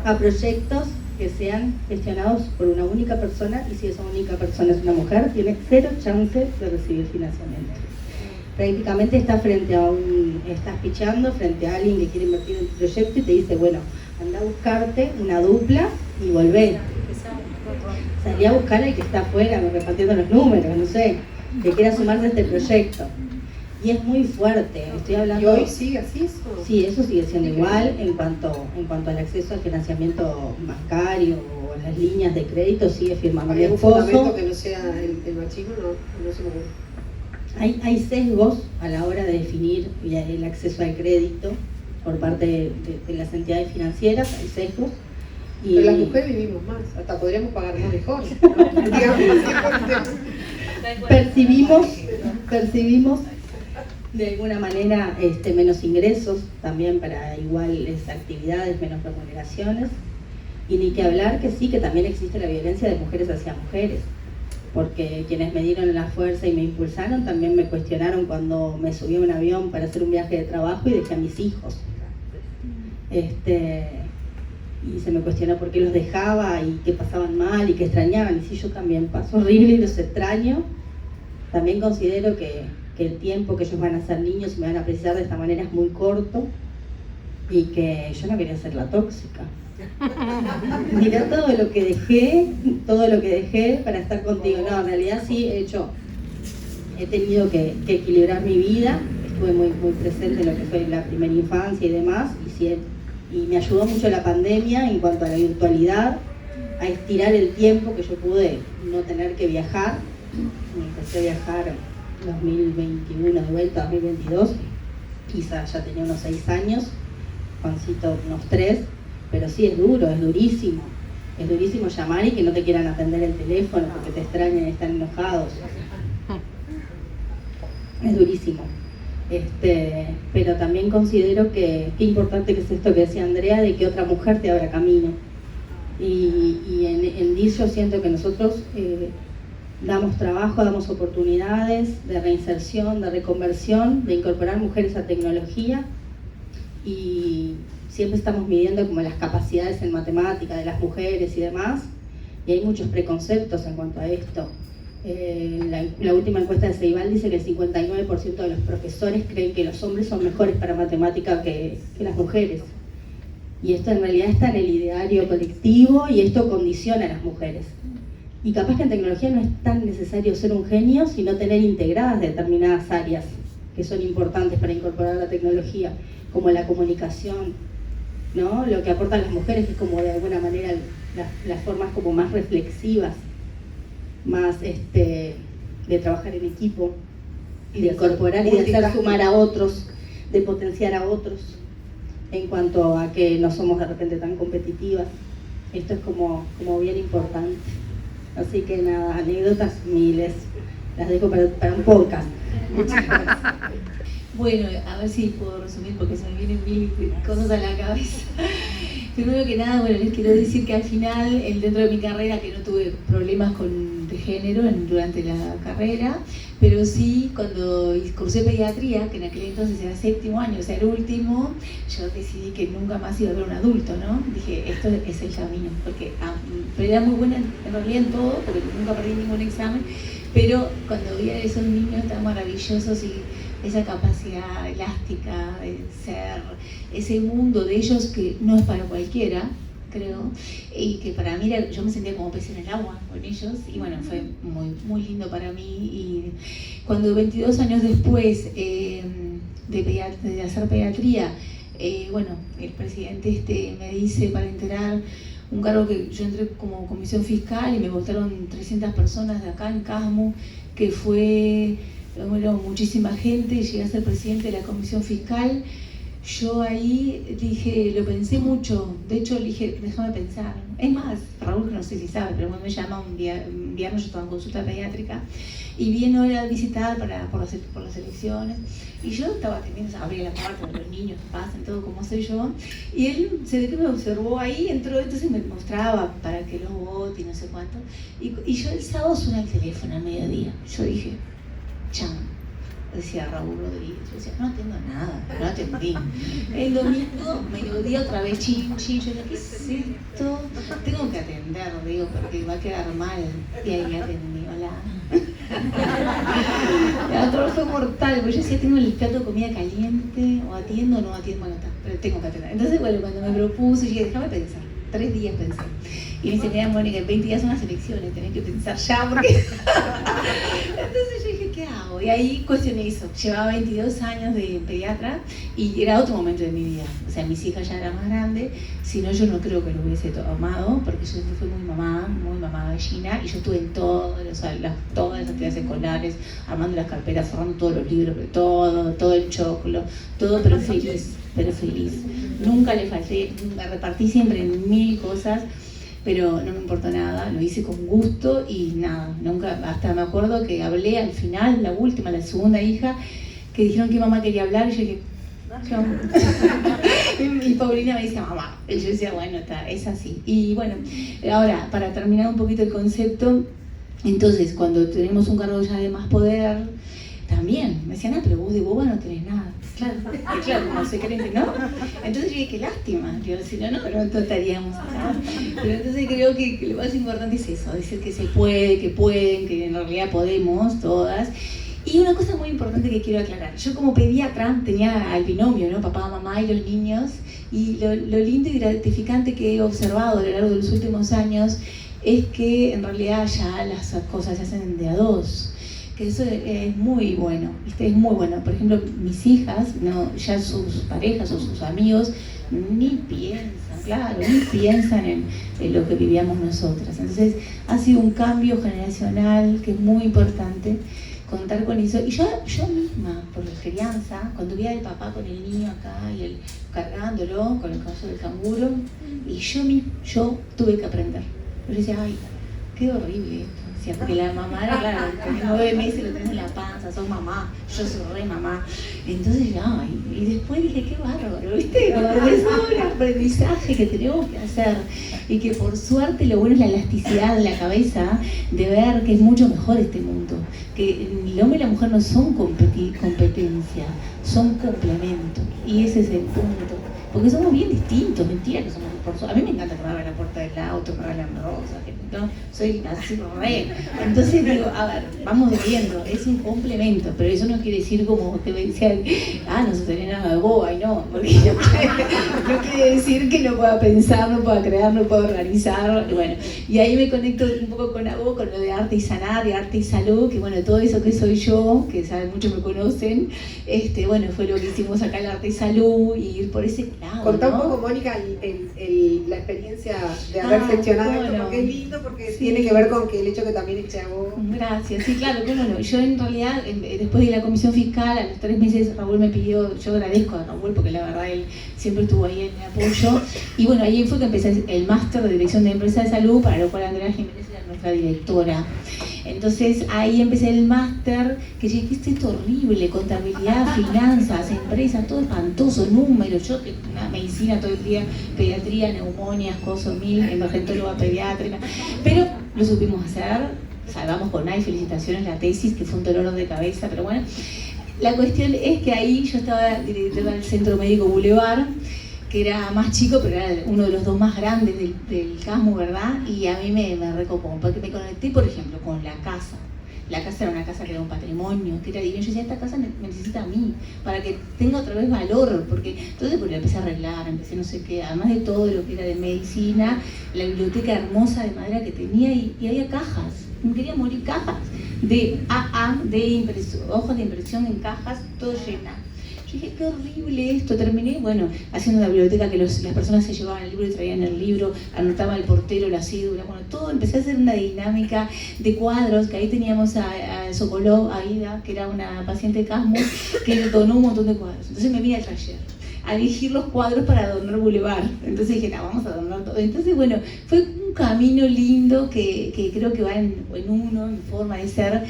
a proyectos que sean gestionados por una única persona, y si esa única persona es una mujer, tiene 0 chance de recibir financiamiento. Prácticamente estás pichando frente a alguien que quiere invertir en tu proyecto y te dice, bueno, anda a buscarte una dupla y volvé. Salí a buscar al que está afuera repartiendo los números, no sé, que quiera sumarse a este proyecto. Y es muy fuerte, estoy hablando... ¿Y hoy sigue así eso? Sí, eso sigue siendo igual en cuanto al acceso al financiamiento bancario o las líneas de crédito, sigue firmando mi ¿Hay algún esposo. fundamento que no sea el machismo? No se me ocurre. Hay sesgos a la hora de definir el acceso al crédito por parte de las entidades financieras, hay sesgos. Y Pero las mujeres vivimos más, hasta podríamos pagar más mejor, ¿no? percibimos de alguna manera menos ingresos también para iguales actividades, menos remuneraciones, y ni que hablar que sí, que también existe la violencia de mujeres hacia mujeres, porque quienes me dieron la fuerza y me impulsaron también me cuestionaron cuando me subí a un avión para hacer un viaje de trabajo y dejé a mis hijos. Y se me cuestionó por qué los dejaba y que pasaban mal y que extrañaban, y sí, yo también paso horrible y los extraño. También considero que el tiempo que ellos van a ser niños y me van a precisar de esta manera es muy corto, y que yo no quería ser la tóxica. Mirá todo lo que dejé para estar contigo. No, en realidad sí he tenido que equilibrar mi vida, estuve muy presente en lo que fue la primera infancia y demás, y me ayudó mucho la pandemia en cuanto a la virtualidad, a estirar el tiempo que yo pude no tener que viajar. Empecé a viajar en 2021 de vuelta, 2022, quizás ya tenía unos 6 años, Juancito unos 3, pero sí es duro, es durísimo llamar y que no te quieran atender el teléfono porque te extrañan y están enojados. Es durísimo. Pero también considero que qué importante que es esto que decía Andrea, de que otra mujer te abra camino. Y en DIS yo siento que nosotros damos trabajo, damos oportunidades de reinserción, de reconversión, de incorporar mujeres a tecnología, y siempre estamos midiendo como las capacidades en matemática de las mujeres y demás, y hay muchos preconceptos en cuanto a esto. La última encuesta de Ceibal dice que el 59% de los profesores creen que los hombres son mejores para matemática que las mujeres. Y esto en realidad está en el ideario colectivo, y esto condiciona a las mujeres. Y capaz que en tecnología no es tan necesario ser un genio, sino tener integradas determinadas áreas que son importantes para incorporar la tecnología, como la comunicación, ¿no? Lo que aportan las mujeres es como de alguna manera las formas como más reflexivas, más de trabajar en equipo, y de incorporar y de hacer sumar a otros, de potenciar a otros, en cuanto a que no somos de repente tan competitivas. Esto es como bien importante. Así que nada, anécdotas miles, las dejo para un podcast. Muchas gracias. Bueno, a ver si puedo resumir porque se me vienen mil cosas a la cabeza. Primero que nada, bueno, les quiero decir que al final, dentro de mi carrera, que no tuve problemas de género durante la carrera, pero sí cuando cursé pediatría, que en aquel entonces era 7º año, o sea, el último, yo decidí que nunca más iba a ver un adulto, ¿no? Dije, esto es el camino, porque pero era muy buena en realidad en todo, porque nunca perdí ningún examen, pero cuando veía a esos niños tan maravillosos y esa capacidad elástica de ser, ese mundo de ellos que no es para cualquiera, creo, y que para mí yo me sentía como pez en el agua con ellos, y bueno, fue muy lindo para mí. Y cuando 22 años después de hacer pediatría, bueno, el presidente me dice para integrar un cargo que yo entré como comisión fiscal y me votaron 300 personas de acá en Casmu, que fue, bueno, muchísima gente, y llegué a ser presidente de la comisión fiscal. Yo ahí dije, lo pensé mucho, de hecho le dije, déjame pensar. Es más, Raúl no sé si sabe, pero cuando me llama un viernes, yo estaba en consulta pediátrica, y vino a visitar por las elecciones, y yo estaba atendiendo, abría la puerta de los niños que pasan, todo como soy yo, y él se ve que me observó ahí, entró, entonces me mostraba para que los vote y no sé cuánto, y yo el sábado suena el teléfono al mediodía, yo dije, chan. Decía Raúl Rodríguez, yo decía, no atiendo nada, no atendí. El domingo, mediodía, otra vez chin, yo decía, ¿qué es esto? Tengo que atender, digo, porque va a quedar mal. Y ahí atendí, hola. El otro fue mortal, porque yo decía, tengo el plato de comida caliente, o atiendo o no atiendo, bueno, está, pero tengo que atender. Entonces, bueno, cuando me propuse, dije, déjame pensar, 3 días pensé. Y me dice, mira, Mónica, en 20 días son las elecciones, tenés que pensar ya, porque... Entonces yo dije, ¿qué hago? Y ahí cuestioné eso. Llevaba 22 años de pediatra y era otro momento de mi vida. O sea, mis hijas ya eran más grandes, si no yo no creo que lo hubiese tomado, porque yo siempre fui muy mamá gallina, y yo estuve en todas las actividades escolares, armando las carpetas, forrando todos los libros, todo el choclo, todo, pero feliz. Nunca le falté, me repartí siempre en 1000 cosas, pero no me importó nada, lo hice con gusto y nada, nunca, hasta me acuerdo que hablé al final, la segunda hija, que dijeron que mamá quería hablar, y yo dije, y Paulina me dice, mamá, y yo decía, bueno, es así. Y bueno, ahora, para terminar un poquito el concepto, entonces, cuando tenemos un cargo ya de más poder, también me decían, pero vos de boba no tenés nada. Claro, como se creen que no. Entonces yo dije, qué lástima, yo, si no estaríamos acá. Pero entonces creo que lo más importante es eso, decir que se puede, que pueden, que en realidad podemos todas. Y una cosa muy importante que quiero aclarar, yo como pediatra tenía al binomio, ¿no? Papá, mamá y los niños, y lo lindo y gratificante que he observado a lo largo de los últimos años es que en realidad ya las cosas se hacen de a dos. Que eso es muy bueno, ¿viste? Es muy bueno. Por ejemplo, mis hijas, no, ya sus parejas o sus amigos ni piensan en lo que vivíamos nosotras. Entonces ha sido un cambio generacional que es muy importante contar con eso. Y yo misma, por la crianza, cuando vi al papá con el niño acá y él cargándolo con el caso del canguro, y yo tuve que aprender. Yo decía, ay, qué horrible esto. Porque la mamá era, claro, tenés 9 meses, lo tenés en la panza, sos mamá, yo soy re mamá. Entonces ya, y después dije, qué bárbaro, ¿viste? Es un aprendizaje que tenemos que hacer. Y que por suerte lo bueno es la elasticidad de la cabeza de ver que es mucho mejor este mundo. Que el hombre y la mujer no son competencia, son complemento. Y ese es el punto. Porque somos bien distintos, mentira que somos por su... A mí me encanta que me abran la puerta del auto, me abran rosas, ¿no? Soy así re. Entonces digo, a ver, vamos viendo, es un complemento, pero eso no quiere decir como que me decían, no se tenés nada de boba, y no, porque no quiere decir que no pueda pensar, no pueda crear, no pueda organizar, bueno, y ahí me conecto un poco con algo, con lo de arte y sanar, de arte y salud, que bueno, todo eso que soy yo, que saben, muchos me conocen, bueno, fue lo que hicimos acá en Arte y Salud, y ir por ese lado, Contá ¿no? un poco, Mónica, la experiencia de haber gestionado esto, porque es lindo, porque tiene que ver con que el hecho que también eche a vos. Gracias, sí, claro, cómo no. Yo en realidad, después de la comisión fiscal, a los 3 meses Raúl me pidió, yo agradezco a Raúl porque la verdad él siempre estuvo ahí en mi apoyo, y bueno, ahí fue que empecé el máster de dirección de empresa de salud, para lo cual Andrea Jiménez era nuestra directora. Entonces ahí empecé el máster, que dije, ¿qué es esto horrible? Contabilidad, finanzas, empresas, todo espantoso, números, yo una medicina todo el día, pediatría, neumonías, cosas, emergentóloga pediátrica, pero lo supimos hacer, salvamos con ahí, felicitaciones la tesis, que fue un dolor de cabeza, pero bueno, la cuestión es que ahí yo estaba directora del Centro Médico Boulevard, que era más chico, pero era uno de los 2 más grandes del Casmu, ¿verdad? Y a mí me recopó, porque me conecté, por ejemplo, con la casa. La casa era una casa que era un patrimonio, que era divino. Yo decía, esta casa me necesita a mí, para que tenga otra vez valor, porque entonces la empecé a arreglar, empecé no sé qué, además de todo lo que era de medicina, la biblioteca hermosa de madera que tenía, y había cajas, me quería morir, cajas de AA, de hojas de impresión en cajas, todo llena. Yo Yo dije, qué horrible esto. Terminé, bueno, haciendo una biblioteca que las personas se llevaban el libro y traían el libro, anotaba el portero, la cédula, bueno, todo. Empecé a hacer una dinámica de cuadros, que ahí teníamos a Sokolov, a Ida, que era una paciente de Casmo, que donó un montón de cuadros. Entonces me vine al taller a elegir los cuadros para donar Boulevard. Entonces dije, vamos a donar todo. Entonces, bueno, fue un camino lindo que creo que va en uno, en forma de ser,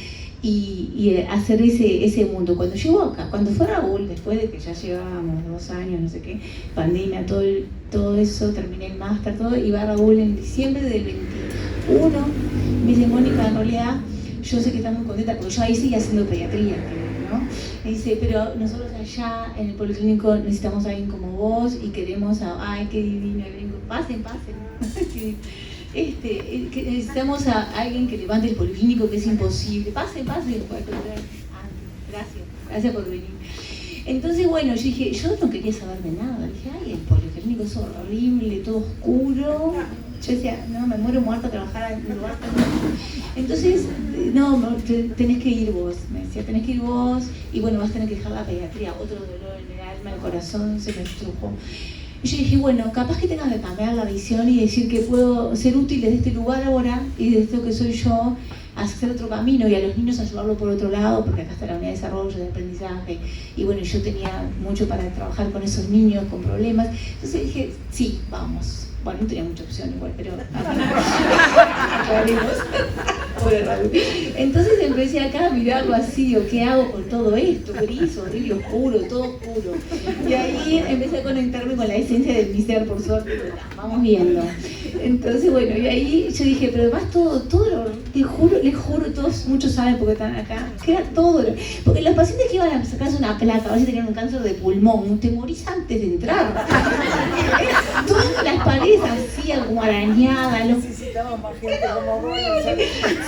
y hacer ese mundo. Cuando llegó acá, cuando fue Raúl, después de que ya llevábamos 2 años, no sé qué, pandemia, todo eso, terminé el máster, todo, y va Raúl en diciembre del 21, me dice, Mónica, en realidad, yo sé que estás muy contenta, porque yo ahí seguía haciendo pediatría, ¿no? Me dice, pero nosotros allá en el policlínico necesitamos a alguien como vos y queremos ay, qué divino, pasen. Que necesitamos a alguien que levante el policlínico, que es imposible. Pasen. Gracias por venir. Entonces, bueno, yo dije, yo no quería saber de nada. Dije, ay, el policlínico es horrible, todo oscuro. Yo decía, no, me muero muerta a trabajar en un lugar tan... Entonces, no, tenés que ir vos, me decía, tenés que ir vos, y bueno, vas a tener que dejar la pediatría, otro dolor en el alma, el corazón se me estrujó. Y yo dije, bueno, capaz que tengas que cambiar la visión y decir que puedo ser útil desde este lugar ahora y desde esto que soy yo, hacer otro camino y a los niños ayudarlo por otro lado, porque acá está la unidad de desarrollo, de aprendizaje, y bueno, yo tenía mucho para trabajar con esos niños con problemas. Entonces dije, sí, vamos. Bueno, no tenía mucha opción igual, pero... Entonces empecé acá a mirarlo así, ¿o qué hago con todo esto? Gris, horrible, oscuro, todo oscuro. Y ahí empecé a conectarme con la esencia de mi ser, por suerte, vamos viendo. Entonces, bueno, y ahí yo dije, pero además todo les juro, todos, muchos saben porque están acá, que era todo. Porque los pacientes que iban a sacarse una placa, a ver si tenían un cáncer de pulmón, te morís antes de entrar. Todas las paredes así, como arañadas. Necesitamos más gente como vos.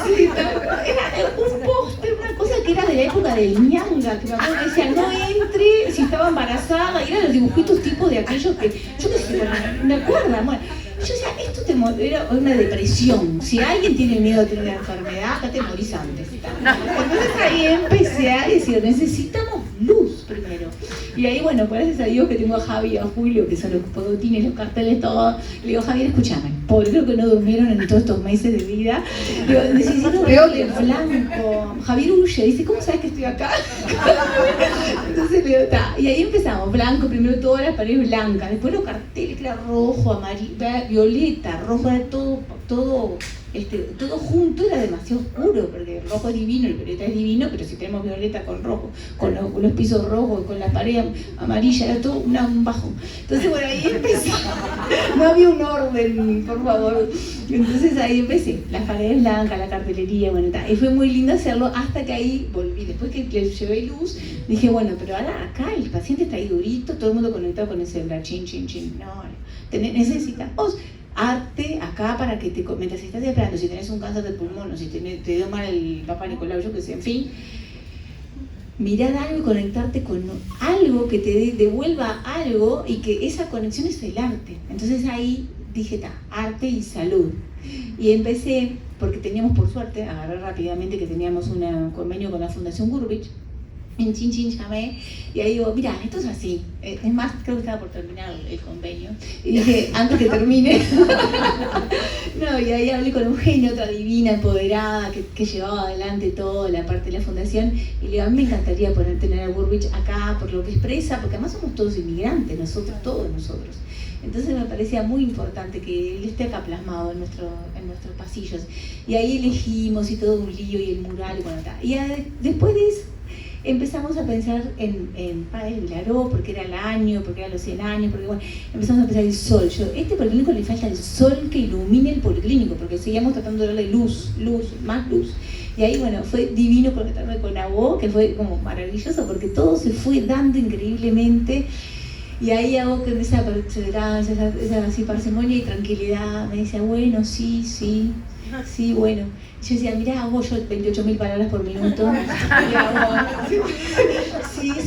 Sí, era un póster, una cosa que era de la época del ñanga, que me acuerdo que decía, no entre si estaba embarazada, y eran los dibujitos tipo de aquellos que, yo qué sé, me acuerdo, bueno. Yo decía, esto era una depresión. Si alguien tiene miedo de tener una enfermedad, acá te morís antes. Entonces ahí empecé a decir, necesitamos luz primero. Y ahí, bueno, gracias a Dios que tengo a Javi y a Julio, que son los podotines, los carteles, todo. Le digo, Javier, escúchame, pobre, creo que no durmieron en todos estos meses de vida. Le digo, necesito verle blanco. Javier huye, dice, ¿cómo sabes que estoy acá? Entonces le digo, está. Y ahí empezamos, blanco, primero todas las paredes blancas, después los carteles, que era rojo, amarillo, violeta, rojo, era todo junto, era demasiado oscuro, porque el rojo es divino, el violeta es divino, pero si tenemos violeta con rojo, con los pisos rojos, con la pared amarilla, era todo un bajo. Entonces, bueno, ahí empecé. No había un orden, por favor. Entonces ahí empecé, las paredes blancas, la cartelería, bueno, y fue muy lindo hacerlo hasta que ahí volví. Después que le llevé luz, dije, bueno, pero ahora acá el paciente está ahí durito, todo el mundo conectado con el celular, chin. No, necesitamos arte acá para que mientras estás esperando, si tenés un cáncer de pulmón o si te dio mal el Papá Nicolau, yo que sé, en fin, mirar algo y conectarte con algo que te devuelva algo, y que esa conexión es el arte. Entonces ahí dije, arte y salud. Y empecé, porque teníamos por suerte, agarré rápidamente que teníamos un convenio con la Fundación Gurvich. En Chin llamé y ahí digo, mira, esto es así. Es más, creo que estaba por terminar el convenio. Y dije, antes que termine. No, y ahí hablé con Eugenia, otra divina, empoderada, que llevaba adelante toda la parte de la fundación. Y le digo, a mí me encantaría poder tener a Gurvich acá por lo que expresa, porque además somos todos inmigrantes, todos nosotros. Entonces me parecía muy importante que él esté acá plasmado en nuestros pasillos. Y ahí elegimos y todo un lío y el mural y bueno, y después de eso, empezamos a pensar en Padre Vilaró, porque era el año, porque eran los 100 años, porque bueno, empezamos a pensar el sol. Este policlínico le falta el sol que ilumine el policlínico, porque seguíamos tratando de darle luz, más luz. Y ahí, bueno, fue divino conectarme con Agó, que fue como maravilloso, porque todo se fue dando increíblemente. Y ahí Agó, que empieza a perseverar, esa así parsimonia y tranquilidad, me decía, bueno, sí, bueno. Yo decía, mirá, hago yo 28.000 palabras por minuto.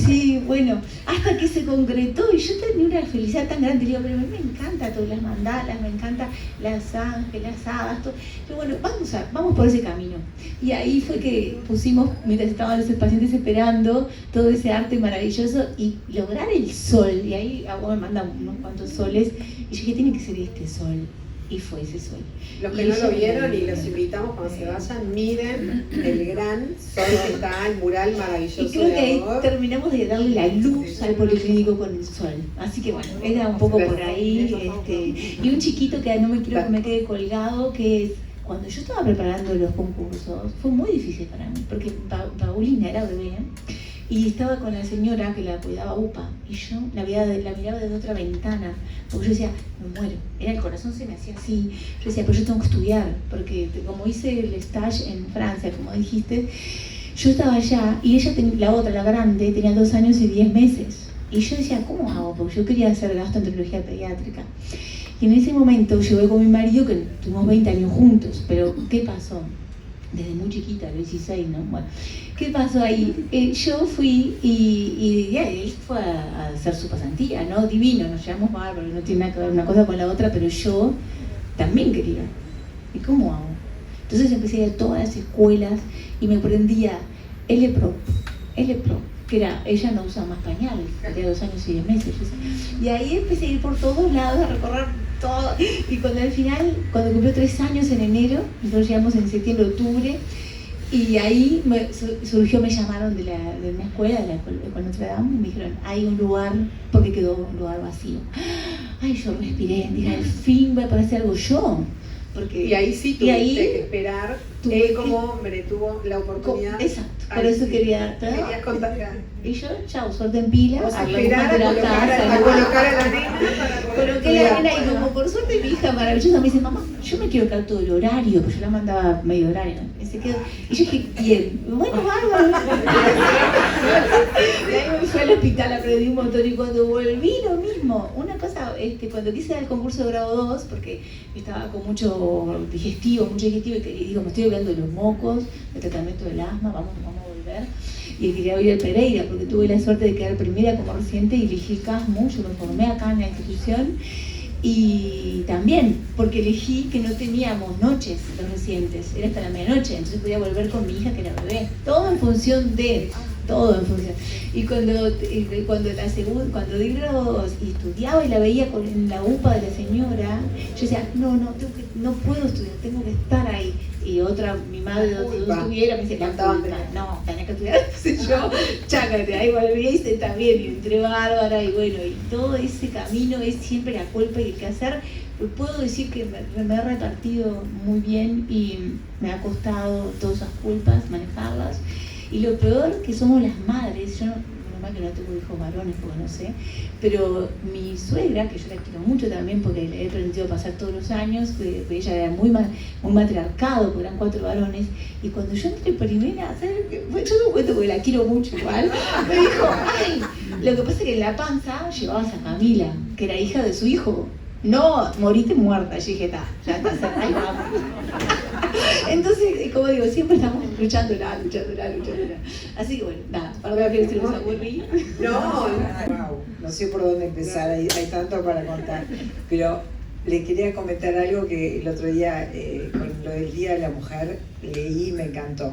Sí, bueno, hasta que se concretó y yo tenía una felicidad tan grande, digo, pero a mí me encanta todas las mandalas, me encanta las ángeles, las hadas, todo. Pero bueno, vamos por ese camino. Y ahí fue que pusimos, mientras estaban los pacientes esperando, todo ese arte maravilloso y lograr el sol. Y ahí me mandan unos cuantos soles y yo dije, tiene que ser este sol. Y fue ese sol. Los que no lo vieron y los invitamos cuando se vayan, miren el gran sol que está, el mural maravilloso. Y creo que ahí de Argor. terminamos de darle la luz al policlínico con el sol. Así que bueno, era un poco por ahí. Y un chiquito que no me quiero que me quede colgado, que es, cuando yo estaba preparando los concursos, fue muy difícil para mí, porque Paulina era bebé, y estaba con la señora que la cuidaba UPA, y yo la miraba desde otra ventana, porque yo decía, me muero, el corazón se me hacía así, yo decía, pero yo tengo que estudiar, porque como hice el stage en Francia, como dijiste, yo estaba allá, y ella, la otra, la grande, tenía 2 años y 10 meses, y yo decía, ¿cómo hago? Porque yo quería hacer gastroenterología pediátrica, y en ese momento yo voy con mi marido, que tuvimos 20 años juntos, pero ¿qué pasó? Desde muy chiquita, a los 16, ¿no? Bueno, ¿qué pasó ahí? Yo fui y él fue a hacer su pasantía, ¿no? Divino, nos llevamos bárbaros, no tiene nada que ver una cosa con la otra, pero yo también quería. ¿Y cómo hago? Entonces empecé a ir a todas las escuelas y me aprendía L-Pro, que era, ella no usa más pañales, tenía 2 años y 10 meses. Y ahí empecé a ir por todos lados, a recorrer todo. Y cuando al final, cuando cumplió 3 años en enero, nosotros llegamos en septiembre, octubre, y ahí me llamaron de una escuela, de la École Notre Dame, y me dijeron, hay un lugar, porque quedó un lugar vacío. Ay, yo respiré, dije, al fin voy a poder hacer algo yo. Porque, y ahí sí tuviste que esperar, él como hombre tuvo la oportunidad. Exacto, por eso querías contagiar. Y yo, chao, suerte en pila. Vamos a esperar a colocar a la nena para coloqué la nena y como por suerte mi hija maravillosa me dice, mamá, yo me quiero quedar todo el horario, porque yo la mandaba medio horario, ¿no? Y se quedó, y yo dije, bien, bueno, bárbaro. Y ahí me fui al hospital, aprendí un montón y cuando volví lo mismo. Una cosa, cuando quise dar el concurso de grado 2, porque estaba con mucho digestivo y digo, me estoy olvidando de los mocos, del tratamiento del asma, vamos a volver. Y quería ir al Pereira, porque tuve la suerte de quedar primera como residente y elegí el CASMU, yo me formé acá en la institución. Y también porque elegí que no teníamos noches los residentes, era hasta la medianoche, entonces podía volver con mi hija que era bebé. Todo en función. Y cuando di grados y estudiaba y la veía en la UPA de la señora, yo decía, no puedo estudiar, tengo que estar ahí. Y mi madre no estuviera, me decía, no, tenés que estudiar. Entonces yo, chácate, ahí volví y hice también, y entré bárbara, y bueno, y todo ese camino es siempre la culpa y el quehacer. Puedo decir que me he repartido muy bien y me ha costado todas esas culpas, manejarlas. Y lo peor que somos las madres, yo normal que no tengo hijos varones porque no sé, pero mi suegra, que yo la quiero mucho también porque le he aprendido a pasar todos los años, que ella era muy matriarcado, porque eran 4 varones, y cuando yo entré primera, yo me cuento porque la quiero mucho igual, me dijo, ay, lo que pasa es que en la panza llevabas a Camila, que era hija de su hijo. No, moriste muerta. Yo dije, ya está, ahí vamos. Entonces, como digo, siempre estamos luchándola. Así que bueno, nada, para que se nos aburrí. No sé por dónde empezar, hay tanto para contar. Pero le quería comentar algo que el otro día, con lo del Día de la Mujer, leí y me encantó.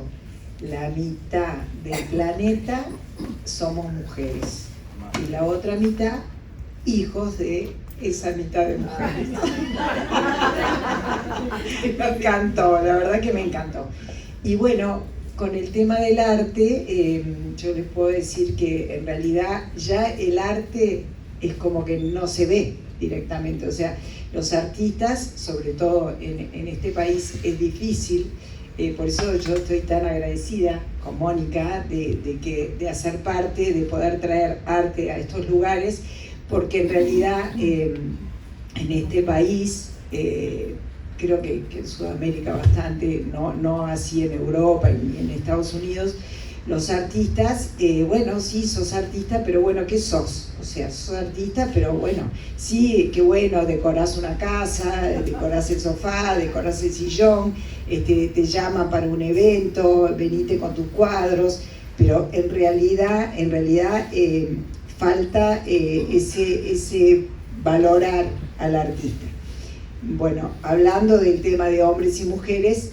La mitad del planeta somos mujeres y la otra mitad, hijos de esa mitad de mujeres. Me encantó, la verdad que me encantó. Y bueno, con el tema del arte, yo les puedo decir que en realidad ya el arte es como que no se ve directamente. O sea, los artistas, sobre todo en este país, es difícil. Por eso yo estoy tan agradecida con Mónica de hacer parte, de poder traer arte a estos lugares, porque en realidad en este país, creo que en Sudamérica bastante, no así en Europa y en Estados Unidos, los artistas, bueno, sí, sos artista, pero bueno, ¿qué sos? O sea, sos artista, pero bueno, sí, qué bueno, decorás una casa, decorás el sofá, decorás el sillón, te llaman para un evento, venite con tus cuadros, pero en realidad falta ese valorar al artista. Bueno, hablando del tema de hombres y mujeres,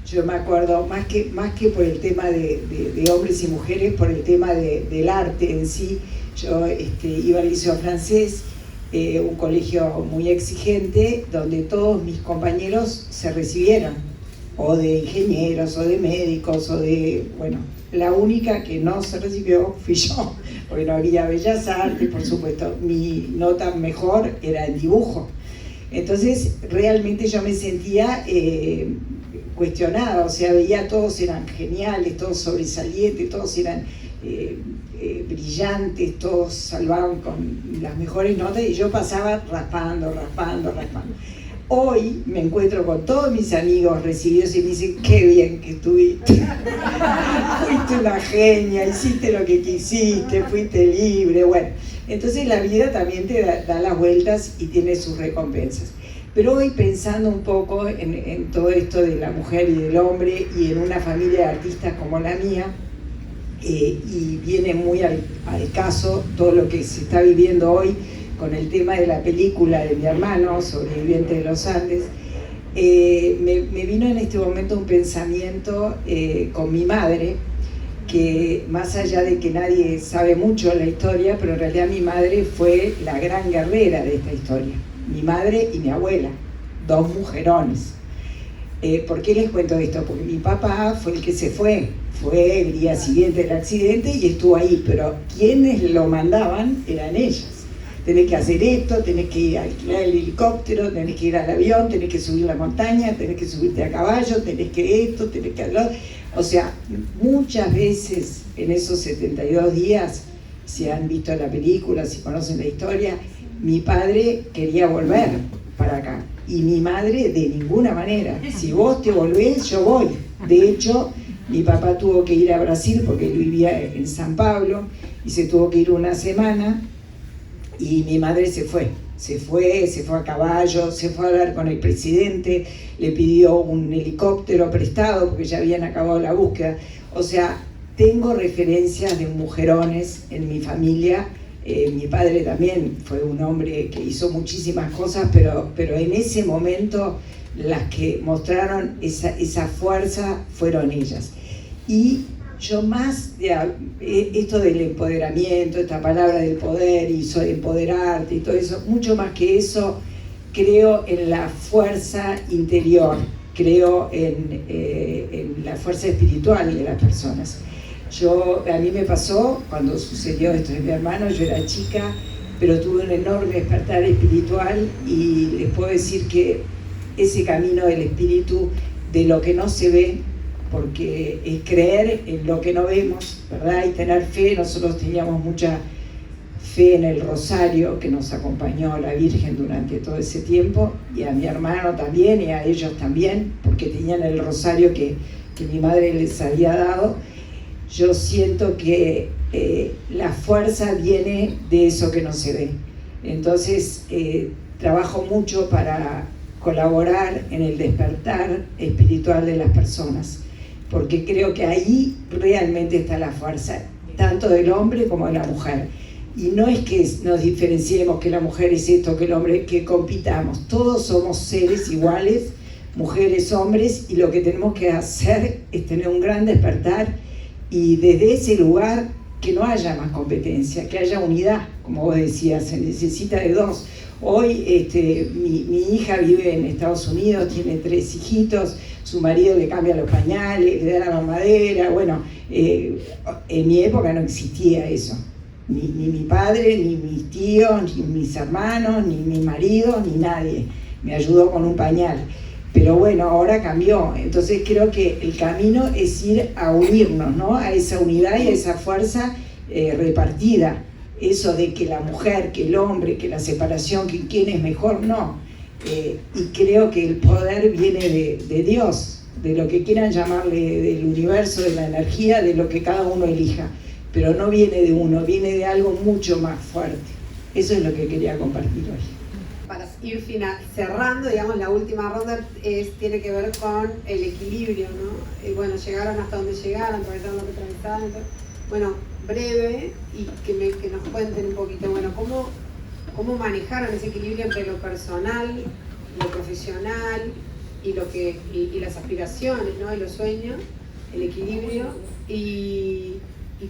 yo me acuerdo, más que por el tema de hombres y mujeres, por el tema del arte en sí. Yo iba al Liceo Francés, un colegio muy exigente, donde todos mis compañeros se recibieron, o de ingenieros, o de médicos, bueno, la única que no se recibió fui yo, porque no había Bellas Artes, por supuesto. Mi nota mejor era en dibujo. Entonces, realmente yo me sentía cuestionada, o sea, veía todos eran geniales, todos sobresalientes, todos eran brillantes, todos salvaban con las mejores notas y yo pasaba raspando. Hoy me encuentro con todos mis amigos recibidos y me dicen, qué bien que estuviste, fuiste una genia, hiciste lo que quisiste, fuiste libre. Bueno, entonces la vida también te da las vueltas y tiene sus recompensas. Pero hoy, pensando un poco en todo esto de la mujer y del hombre y en una familia de artistas como la mía, y viene muy al caso todo lo que se está viviendo hoy con el tema de la película de mi hermano, Sobreviviente de los Andes, me vino en este momento un pensamiento con mi madre, que más allá de que nadie sabe mucho de la historia, pero en realidad mi madre fue la gran guerrera de esta historia. Mi madre y mi abuela, dos mujerones. ¿Por qué les cuento esto? Porque mi papá fue el que se fue el día siguiente del accidente y estuvo ahí, pero quienes lo mandaban eran ellas. Tenés que hacer esto, tenés que ir a alquilar el helicóptero, tenés que ir al avión, tenés que subir la montaña, tenés que subirte a caballo, tenés que esto, tenés que hablar. O sea, muchas veces en esos 72 días, si han visto la película, si conocen la historia, mi padre quería volver para acá y mi madre de ninguna manera. Si vos te volvés, yo voy. De hecho, mi papá tuvo que ir a Brasil porque él vivía en San Pablo y se tuvo que ir una semana y mi madre se fue a caballo, se fue a hablar con el presidente, le pidió un helicóptero prestado porque ya habían acabado la búsqueda. O sea, tengo referencias de mujerones en mi familia. Mi padre también fue un hombre que hizo muchísimas cosas, pero en ese momento las que mostraron esa fuerza fueron ellas. Y yo más de esto del empoderamiento, esta palabra del poder y empoderarte y todo eso, mucho más que eso, creo en la fuerza interior, creo en la fuerza espiritual de las personas. A mí me pasó, cuando sucedió esto de mi hermano, yo era chica, pero tuve un enorme despertar espiritual y les puedo decir que ese camino del espíritu, de lo que no se ve, porque es creer en lo que no vemos, ¿verdad? Y tener fe. Nosotros teníamos mucha fe en el rosario que nos acompañó la Virgen durante todo ese tiempo, y a mi hermano también, y a ellos también, porque tenían el rosario que mi madre les había dado. Yo siento que la fuerza viene de eso que no se ve. Entonces, trabajo mucho para colaborar en el despertar espiritual de las personas, porque creo que ahí realmente está la fuerza, tanto del hombre como de la mujer. Y no es que nos diferenciemos, que la mujer es esto, que el hombre, que compitamos. Todos somos seres iguales, mujeres, hombres, y lo que tenemos que hacer es tener un gran despertar, y desde ese lugar que no haya más competencia, que haya unidad, como vos decías, se necesita de dos. Hoy mi hija vive en Estados Unidos, tiene 3 hijitos, su marido le cambia los pañales, le da la mamadera. Bueno, en mi época no existía eso. Ni mi padre, ni mis tíos, ni mis hermanos, ni mi marido, ni nadie me ayudó con un pañal. Pero bueno, ahora cambió. Entonces creo que el camino es ir a unirnos, ¿no? A esa unidad y a esa fuerza repartida. Eso de que la mujer, que el hombre, que la separación, que quién es mejor, no. Y creo que el poder viene de Dios, de lo que quieran llamarle, del universo, de la energía, de lo que cada uno elija. Pero no viene de uno, viene de algo mucho más fuerte. Eso es lo que quería compartir hoy. ir cerrando, digamos, la última ronda tiene que ver con el equilibrio, ¿no? Bueno, llegaron hasta donde llegaron, atravesaron lo que atravesaron. Bueno, breve, y que nos cuenten un poquito, bueno, cómo manejaron ese equilibrio entre lo personal, lo profesional y las aspiraciones, ¿no? Y los sueños, el equilibrio, y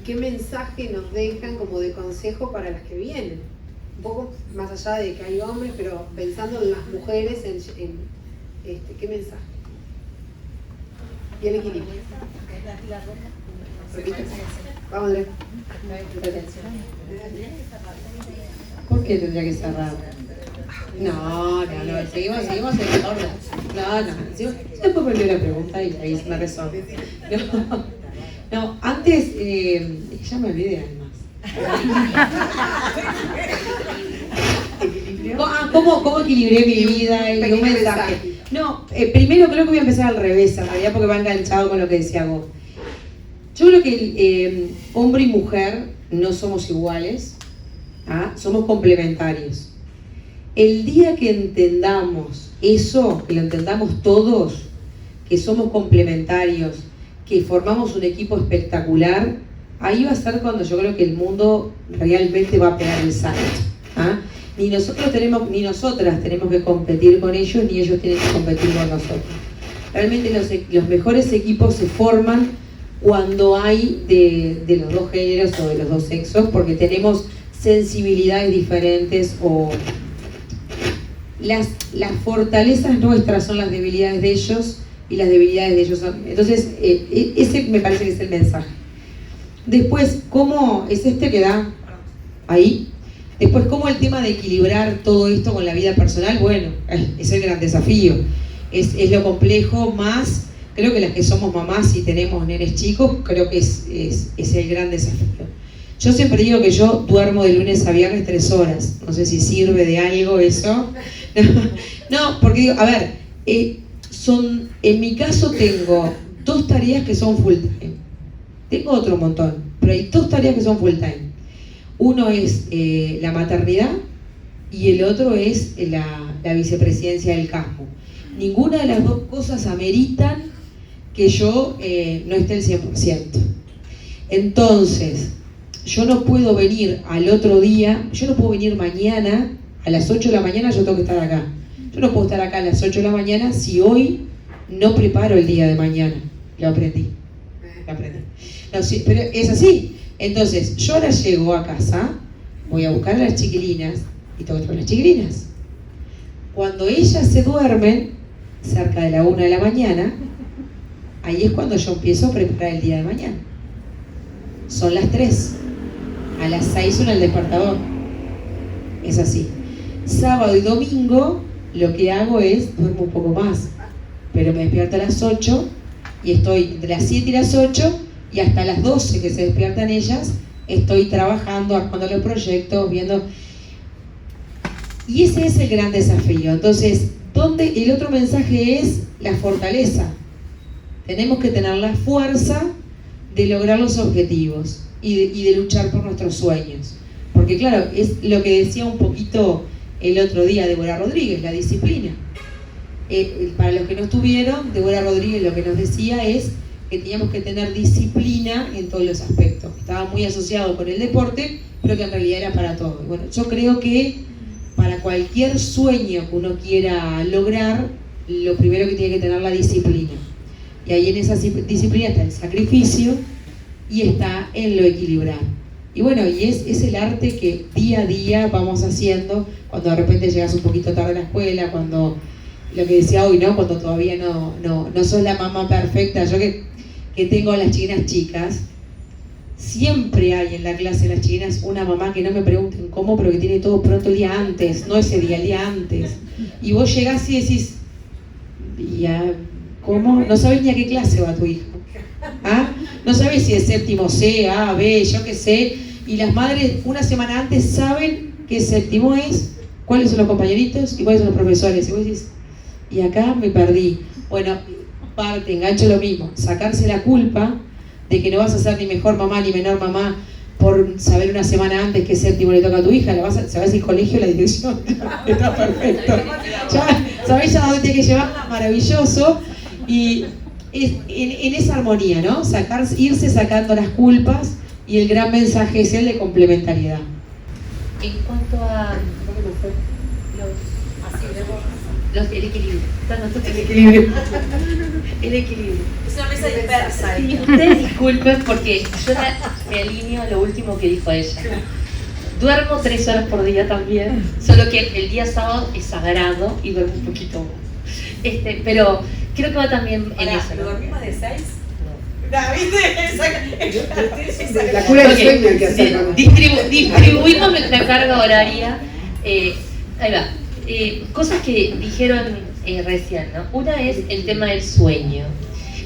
qué mensaje nos dejan como de consejo para las que vienen. Un poco más allá de que hay hombres, pero pensando en las mujeres, ¿qué mensaje? Y el equilibrio. Vamos, Andrés. ¿Por qué tendría que cerrar? No, seguimos en orden. No, después volvió la pregunta y ahí se me resuelve. No, antes, ya me olvidé además. ¿Cómo equilibré mi vida y un mensaje? No, primero creo que voy a empezar al revés, en realidad, porque va enganchado con lo que decía vos. Yo creo que hombre y mujer no somos iguales, somos complementarios. El día que entendamos eso, que lo entendamos todos, que somos complementarios, que formamos un equipo espectacular, ahí va a ser cuando yo creo que el mundo realmente va a pegar el salto. Ni nosotras tenemos que competir con ellos, ni ellos tienen que competir con nosotros. Realmente los mejores equipos se forman cuando hay de los dos géneros o de los dos sexos, porque tenemos sensibilidades diferentes, o las fortalezas nuestras son las debilidades de ellos y las debilidades de ellos son... Entonces, ese me parece que es el mensaje. Después, ¿cómo es que da ahí? Después, ¿cómo el tema de equilibrar todo esto con la vida personal? Bueno, es el gran desafío. Es lo complejo más... Creo que las que somos mamás y tenemos nenes chicos, creo que es el gran desafío. Yo siempre digo que yo duermo de lunes a viernes 3 horas. No sé si sirve de algo eso. No, porque digo, a ver, en mi caso tengo 2 tareas que son full time. Tengo otro montón, pero hay 2 tareas que son full time. Uno es la maternidad y el otro es la vicepresidencia del CASMU. Ninguna de las 2 cosas ameritan que yo no esté el 100%. Entonces, yo no puedo venir al otro día, yo no puedo venir mañana a las 8 de la mañana, yo tengo que estar acá. Yo no puedo estar acá a las 8 de la mañana si hoy no preparo el día de mañana. Lo aprendí. No, sí, pero es así. Entonces, yo ahora llego a casa, voy a buscar a las chiquilinas y tengo que traer las chiquilinas. Cuando ellas se duermen, cerca de la 1 de la mañana, ahí es cuando yo empiezo a preparar el día de mañana. Son las 3. A las 6 suena el despertador. Es así. Sábado y domingo lo que hago es duermo un poco más, pero me despierto a las 8 y estoy entre las 7 y las 8 y hasta las 12 que se despiertan ellas, estoy trabajando, armando los proyectos, viendo. Y ese es el gran desafío. Entonces, el otro mensaje es la fortaleza. Tenemos que tener la fuerza de lograr los objetivos y de luchar por nuestros sueños. Porque claro, es lo que decía un poquito el otro día Débora Rodríguez, la disciplina. Para los que no estuvieron, Débora Rodríguez lo que nos decía es que teníamos que tener disciplina en todos los aspectos. Estaba muy asociado con el deporte, pero que en realidad era para todo. Bueno, yo creo que para cualquier sueño que uno quiera lograr, lo primero que tiene que tener la disciplina. Y ahí en esa disciplina está el sacrificio y está en lo equilibrado. Y bueno, y es el arte que día a día vamos haciendo, cuando de repente llegas un poquito tarde a la escuela, cuando, lo que decía hoy, ¿no? Cuando todavía no sos la mamá perfecta. Yo que tengo a las chiquinas chicas, siempre hay en la clase de las chiquinas una mamá que no me pregunten cómo, pero que tiene todo pronto el día antes, no ese día, el día antes. Y vos llegás y decís, ya, ¿cómo? No sabés ni a qué clase va tu hijo. No sabés si es séptimo C, A, B, yo qué sé. Y las madres una semana antes saben qué séptimo es, cuáles son los compañeritos y cuáles son los profesores. Y vos decís, y acá me perdí. Bueno, engancho lo mismo, sacarse la culpa de que no vas a ser ni mejor mamá ni menor mamá por saber una semana antes qué séptimo le toca a tu hija, sabés el colegio, la dirección, está perfecto. Ya, sabés ya dónde tiene que llevar, maravilloso. Y en esa armonía, ¿no? Irse sacando las culpas, y el gran mensaje es el de complementariedad. En cuanto a el equilibrio. El equilibrio. El equilibrio. Es una mesa dispersa. Sí, ustedes disculpen porque yo me alineo a lo último que dijo ella. Duermo 3 horas por día también, solo que el día sábado es sagrado y duermo un poquito más. Pero creo que va también en eso, ¿no? ¿Dormís más de 6? La cura del sueño hay que hacer. Distribuimos nuestra carga horaria. Ahí va. Cosas que dijeron recién, ¿no? Una es el tema del sueño,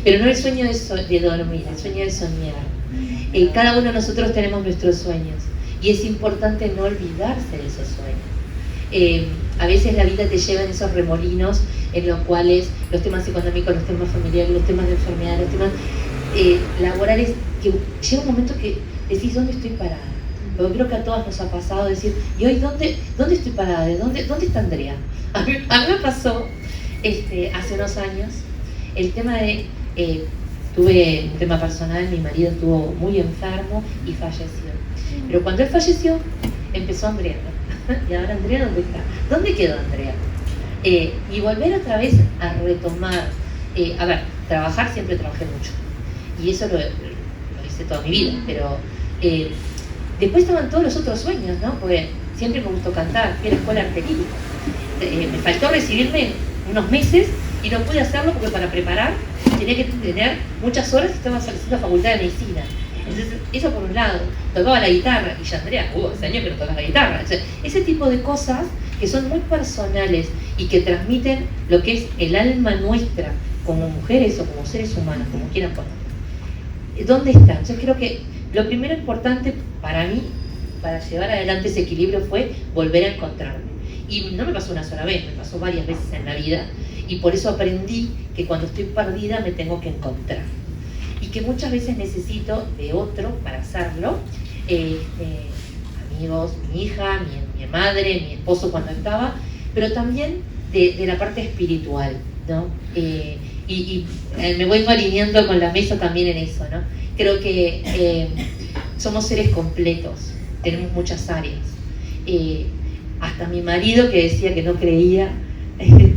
pero no el sueño de dormir, el sueño de soñar. Cada uno de nosotros tenemos nuestros sueños y es importante no olvidarse de esos sueños. A veces la vida te lleva en esos remolinos en los cuales los temas económicos, los temas familiares, los temas de enfermedad, los temas laborales, que llega un momento que decís, ¿dónde estoy parada? Porque creo que a todas nos ha pasado decir, ¿y hoy dónde estoy parada? ¿Dónde está Andrea? A mí me pasó hace unos años el tema de, tuve un tema personal, mi marido estuvo muy enfermo y falleció. Pero cuando él falleció, empezó Andrea. ¿Y ahora Andrea dónde está? ¿Dónde quedó Andrea? Y volver otra vez a retomar, a ver, trabajar siempre trabajé mucho. Y eso lo hice toda mi vida, pero después estaban todos los otros sueños, ¿no? Porque siempre me gustó cantar, fui a la escuela de arte lírico. Me faltó recibirme unos meses y no pude hacerlo porque para preparar tenía que tener muchas horas y estaba haciendo la facultad de medicina. Entonces, eso por un lado, tocaba la guitarra, y ya Andrea, hace años que no tocas la guitarra. Entonces, ese tipo de cosas que son muy personales y que transmiten lo que es el alma nuestra como mujeres o como seres humanos, como quieran ponerlo. ¿Dónde están? Entonces creo que lo primero importante para mí, para llevar adelante ese equilibrio, fue volver a encontrarme. Y no me pasó una sola vez, me pasó varias veces en la vida. Y por eso aprendí que cuando estoy perdida me tengo que encontrar. Y que muchas veces necesito de otro para hacerlo. Amigos, mi hija, mi madre, mi esposo cuando estaba, pero también de la parte espiritual, ¿no? Y me voy alineando con la mesa también en eso, ¿no? Creo que somos seres completos, tenemos muchas áreas. Hasta mi marido, que decía que no creía, en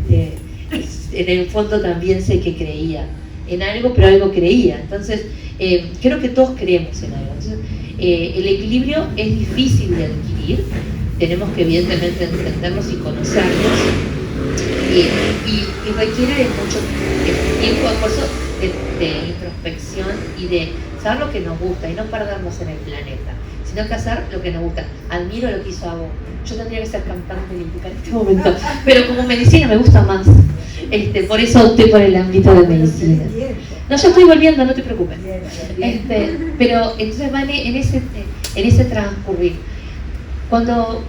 el fondo también sé que creía en algo, pero algo creía. Entonces, creo que todos creemos en algo. Entonces, el equilibrio es difícil de adquirir, tenemos que evidentemente entendernos y conocernos, y requiere de mucho tiempo, esfuerzo de introspección y de saber lo que nos gusta y no perdernos en el planeta, sino que hacer lo que nos gusta. Admiro lo que hizo Abo. Yo tendría que ser cantante lírica en este momento, pero como medicina me gusta más. Por eso opté por el ámbito de medicina. No, yo estoy volviendo, no te preocupes. Pero entonces va en ese transcurrir. Cuando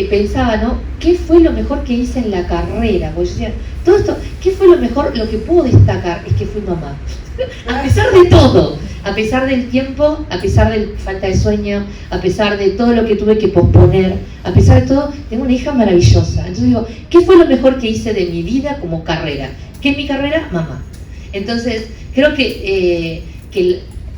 pensaba, ¿no? ¿Qué fue lo mejor que hice en la carrera? Porque yo decía, todo esto, ¿qué fue lo mejor? Lo que puedo destacar es que fui mamá. A pesar de todo, a pesar del tiempo, a pesar de la falta de sueño, a pesar de todo lo que tuve que posponer, a pesar de todo, tengo una hija maravillosa. Entonces digo, ¿qué fue lo mejor que hice de mi vida como carrera? ¿Qué es mi carrera? Mamá. Entonces, creo que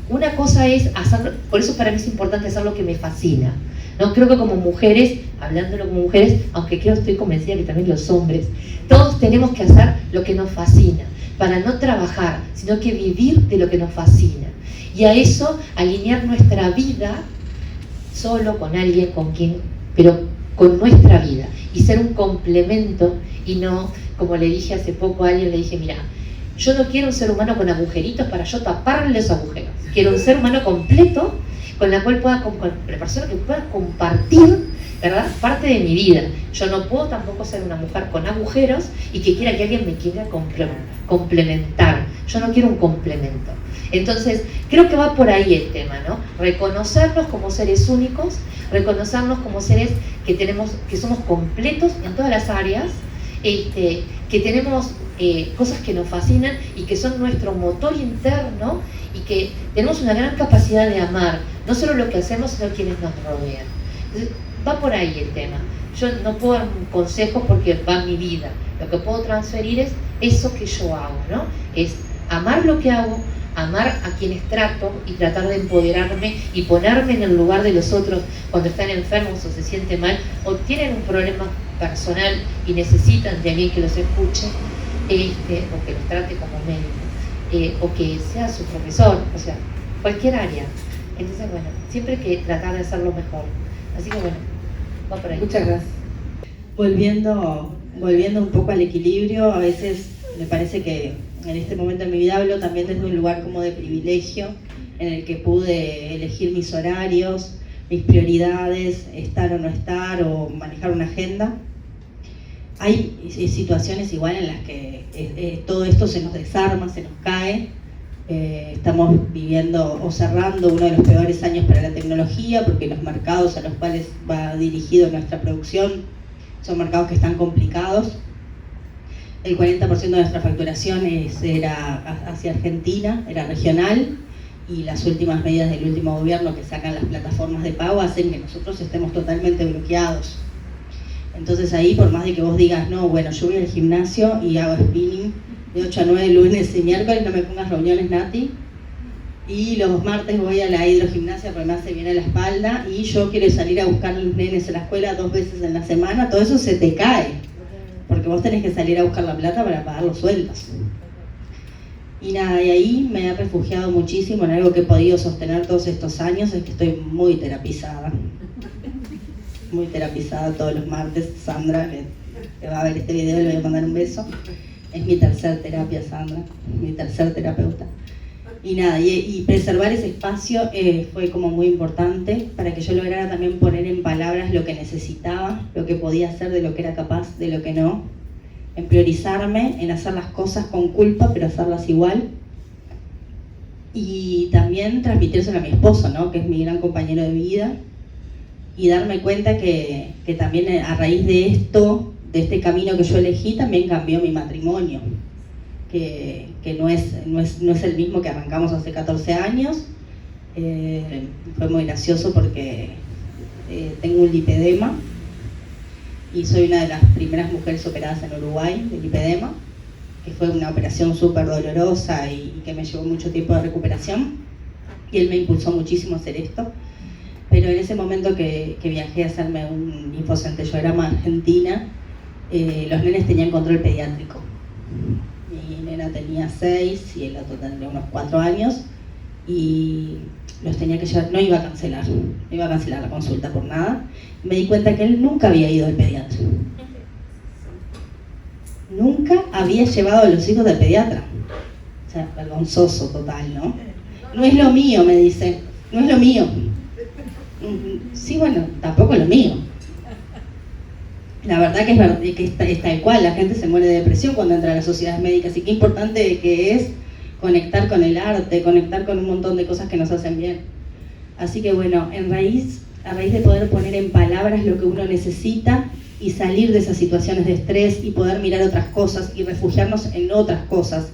una cosa es hacer, por eso para mí es importante hacer lo que me fascina. No, creo que como mujeres, hablándolo como mujeres, aunque estoy convencida que también los hombres, todos tenemos que hacer lo que nos fascina, para no trabajar, sino que vivir de lo que nos fascina. Y a eso alinear nuestra vida solo con alguien, con quien, pero con nuestra vida, y ser un complemento y no, como le dije hace poco a alguien, le dije, mira, yo no quiero un ser humano con agujeritos para yo taparle los agujeros, quiero un ser humano completo con la cual pueda, con la persona que pueda compartir, ¿verdad?, parte de mi vida. Yo no puedo tampoco ser una mujer con agujeros y que quiera que alguien me quiera complementar. Yo no quiero un complemento. Entonces, creo que va por ahí el tema, ¿no? Reconocernos como seres únicos, reconocernos como seres que somos completos en todas las áreas, que tenemos cosas que nos fascinan y que son nuestro motor interno y que tenemos una gran capacidad de amar, no solo lo que hacemos, sino quienes nos rodean. Entonces, va por ahí el tema. Yo no puedo dar un consejo porque va mi vida. Lo que puedo transferir es eso que yo hago, ¿no? Es amar lo que hago, amar a quienes trato y tratar de empoderarme y ponerme en el lugar de los otros cuando están enfermos o se sienten mal o tienen un problema personal y necesitan de alguien que los escuche o que los trate como médico o que sea su profesor, o sea, cualquier área. Entonces, bueno, siempre hay que tratar de hacerlo mejor. Así que bueno, va por ahí. Muchas gracias. Volviendo un poco al equilibrio, a veces me parece que en este momento de mi vida hablo también desde un lugar como de privilegio, en el que pude elegir mis horarios, mis prioridades, estar o no estar, o manejar una agenda. Hay situaciones igual en las que todo esto se nos desarma, se nos cae. Estamos viviendo o cerrando uno de los peores años para la tecnología, porque los mercados a los cuales va dirigido nuestra producción son mercados que están complicados. El 40% de nuestra facturación era hacia Argentina, era regional, y las últimas medidas del último gobierno que sacan las plataformas de pago hacen que nosotros estemos totalmente bloqueados. Entonces ahí, por más de que vos digas, no, bueno, yo voy al gimnasio y hago spinning de 8 a 9 lunes y miércoles, no me pongas reuniones Nati, y los martes voy a la hidrogimnasia porque me hace bien a la espalda, y yo quiero salir a buscar a los nenes a la escuela 2 veces en la semana, todo eso se te cae, porque vos tenés que salir a buscar la plata para pagar los sueldos. Y nada, y ahí me he refugiado muchísimo en algo que he podido sostener todos estos años, es que estoy muy terapizada. Muy terapizada todos los martes. Sandra, que va a ver este video, le voy a mandar un beso. Es mi tercer terapia, Sandra, mi tercer terapeuta. Y nada, y preservar ese espacio fue como muy importante para que yo lograra también poner en palabras lo que necesitaba, lo que podía hacer, de lo que era capaz, de lo que no. En priorizarme, en hacer las cosas con culpa, pero hacerlas igual. Y también transmitírselo a mi esposo, ¿no? Que es mi gran compañero de vida. Y darme cuenta que también a raíz de esto, de este camino que yo elegí, también cambió mi matrimonio. Que no es el mismo que arrancamos hace 14 años. Fue muy gracioso porque tengo un lipedema y soy una de las primeras mujeres operadas en Uruguay de lipedema, que fue una operación súper dolorosa y que me llevó mucho tiempo de recuperación, y él me impulsó muchísimo a hacer esto. Pero en ese momento que viajé a hacerme un linfocentellograma a Argentina, los nenes tenían control pediátrico. Mi nena tenía 6 y el otro tendría unos 4 años, y los tenía que llevar, no iba a cancelar la consulta por nada. Me di cuenta que él nunca había ido al pediatra. Nunca había llevado a los hijos del pediatra. O sea, vergonzoso total, ¿no? No es lo mío, me dice, no es lo mío. Sí, bueno, tampoco es lo mío. La verdad que es tal cual, la gente se muere de depresión cuando entra a las sociedades médicas, y qué importante que es conectar con el arte, conectar con un montón de cosas que nos hacen bien. Así que bueno, a raíz de poder poner en palabras lo que uno necesita y salir de esas situaciones de estrés y poder mirar otras cosas y refugiarnos en otras cosas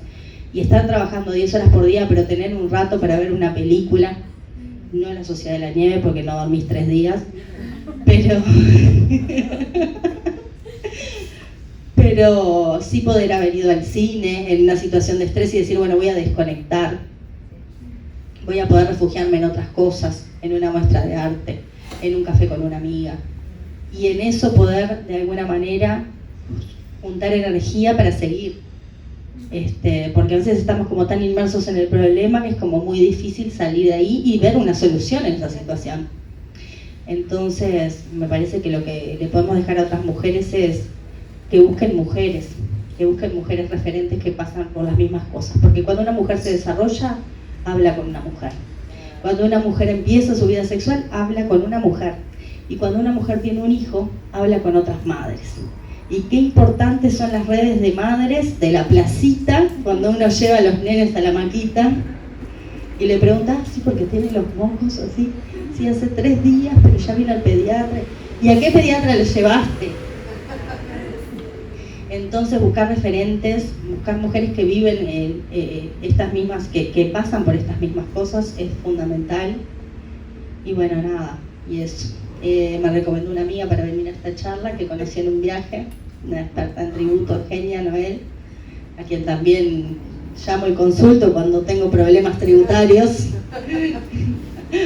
y estar trabajando 10 horas por día, pero tener un rato para ver una película, no La Sociedad de la Nieve porque no dormís 3 días, pero sí poder haber ido al cine en una situación de estrés y decir, bueno, voy a desconectar, voy a poder refugiarme en otras cosas, en una muestra de arte, en un café con una amiga, y en eso poder de alguna manera juntar energía para seguir, porque a veces estamos como tan inmersos en el problema que es como muy difícil salir de ahí y ver una solución en esa situación. Entonces me parece que lo que le podemos dejar a otras mujeres es que busquen mujeres referentes que pasan por las mismas cosas, porque cuando una mujer se desarrolla, habla con una mujer. Cuando una mujer empieza su vida sexual, habla con una mujer. Y cuando una mujer tiene un hijo, habla con otras madres. Y qué importantes son las redes de madres de la placita, cuando uno lleva a los nenes a la maquita y le pregunta, sí, porque tiene los mocos así, sí, hace 3 días, pero ya vino al pediatra. ¿Y a qué pediatra lo llevaste? Entonces buscar referentes, buscar mujeres que viven estas mismas, que pasan por estas mismas cosas es fundamental. Y bueno, nada, y eso. Me recomendó una amiga para venir a esta charla que conocí en un viaje, una experta en tributo, Eugenia Noel, a quien también llamo y consulto cuando tengo problemas tributarios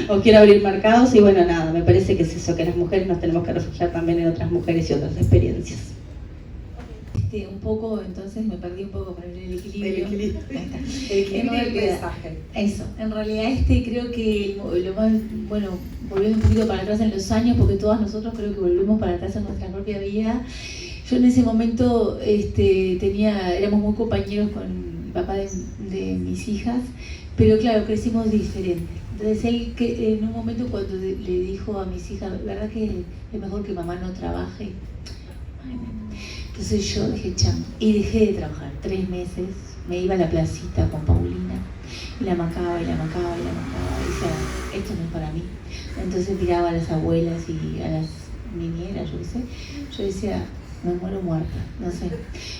o quiero abrir mercados. Y bueno, nada, me parece que es eso, que las mujeres nos tenemos que refugiar también en otras mujeres y otras experiencias. Un poco, entonces me perdí un poco para ver el equilibrio. El equilibrio. Ahí está. El equilibrio En y el realidad, mensaje. eso, en realidad creo que lo más, bueno, volviendo un poquito para atrás en los años, porque todas nosotros creo que volvemos para atrás en nuestra propia vida. Yo en ese momento éramos muy compañeros con el papá de mis hijas, pero claro, crecimos diferentes. Entonces él, que en un momento cuando le dijo a mis hijas, ¿verdad que es mejor que mamá no trabaje? Entonces yo dije, chamo, y dejé de trabajar 3 meses, me iba a la placita con Paulina, y la macaba, y la macaba, y la macaba, y decía, esto no es para mí. Entonces miraba a las abuelas y a las niñeras, yo decía, me muero muerta, no sé.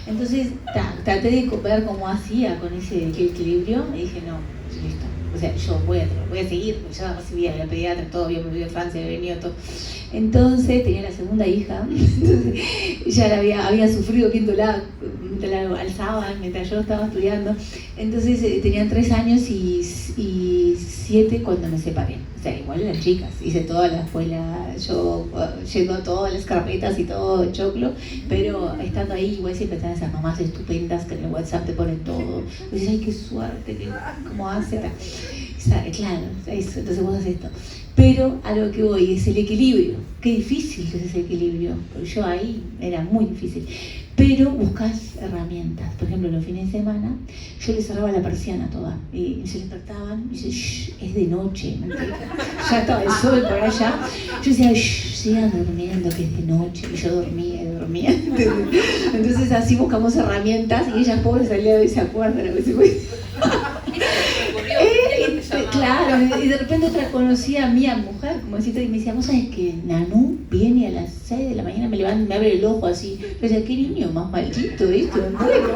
Entonces traté de ver cómo hacía con ese equilibrio, y dije, no, listo. O sea, yo voy a seguir, porque yo recibía la pediatra, todo, había vivido en Francia, había venido todo. Entonces tenía la segunda hija, ya había sufrido viéndola, la alzaban mientras yo estaba estudiando. Entonces tenían 3 años y 7 cuando me separé. O sea, igual eran chicas, hice toda la escuela, yo yendo a todas las carpetas y todo choclo, pero estando ahí igual siempre están esas mamás estupendas que en el WhatsApp te ponen todo. Y dices, ay, qué suerte, cómo hace. Claro, eso, entonces vos haces esto. Pero a lo que voy es el equilibrio. Qué difícil que es ese equilibrio, porque yo ahí era muy difícil. Pero buscas herramientas. Por ejemplo, los fines de semana yo les cerraba la persiana toda y se despertaban y dice, shh, es de noche, mentira. Ya estaba el sol por allá. Yo decía, shh, sigan durmiendo que es de noche. Y yo dormía. Entonces así buscamos herramientas y ellas pobres salían y se acuerdan a veces. Claro, y de repente otra conocía a mi mujer, como decía, y me decía, vos sabés que Nanú viene a las 6 de la mañana, me levanta, me abre el ojo así. Yo decía, qué niño más maldito esto. Bueno,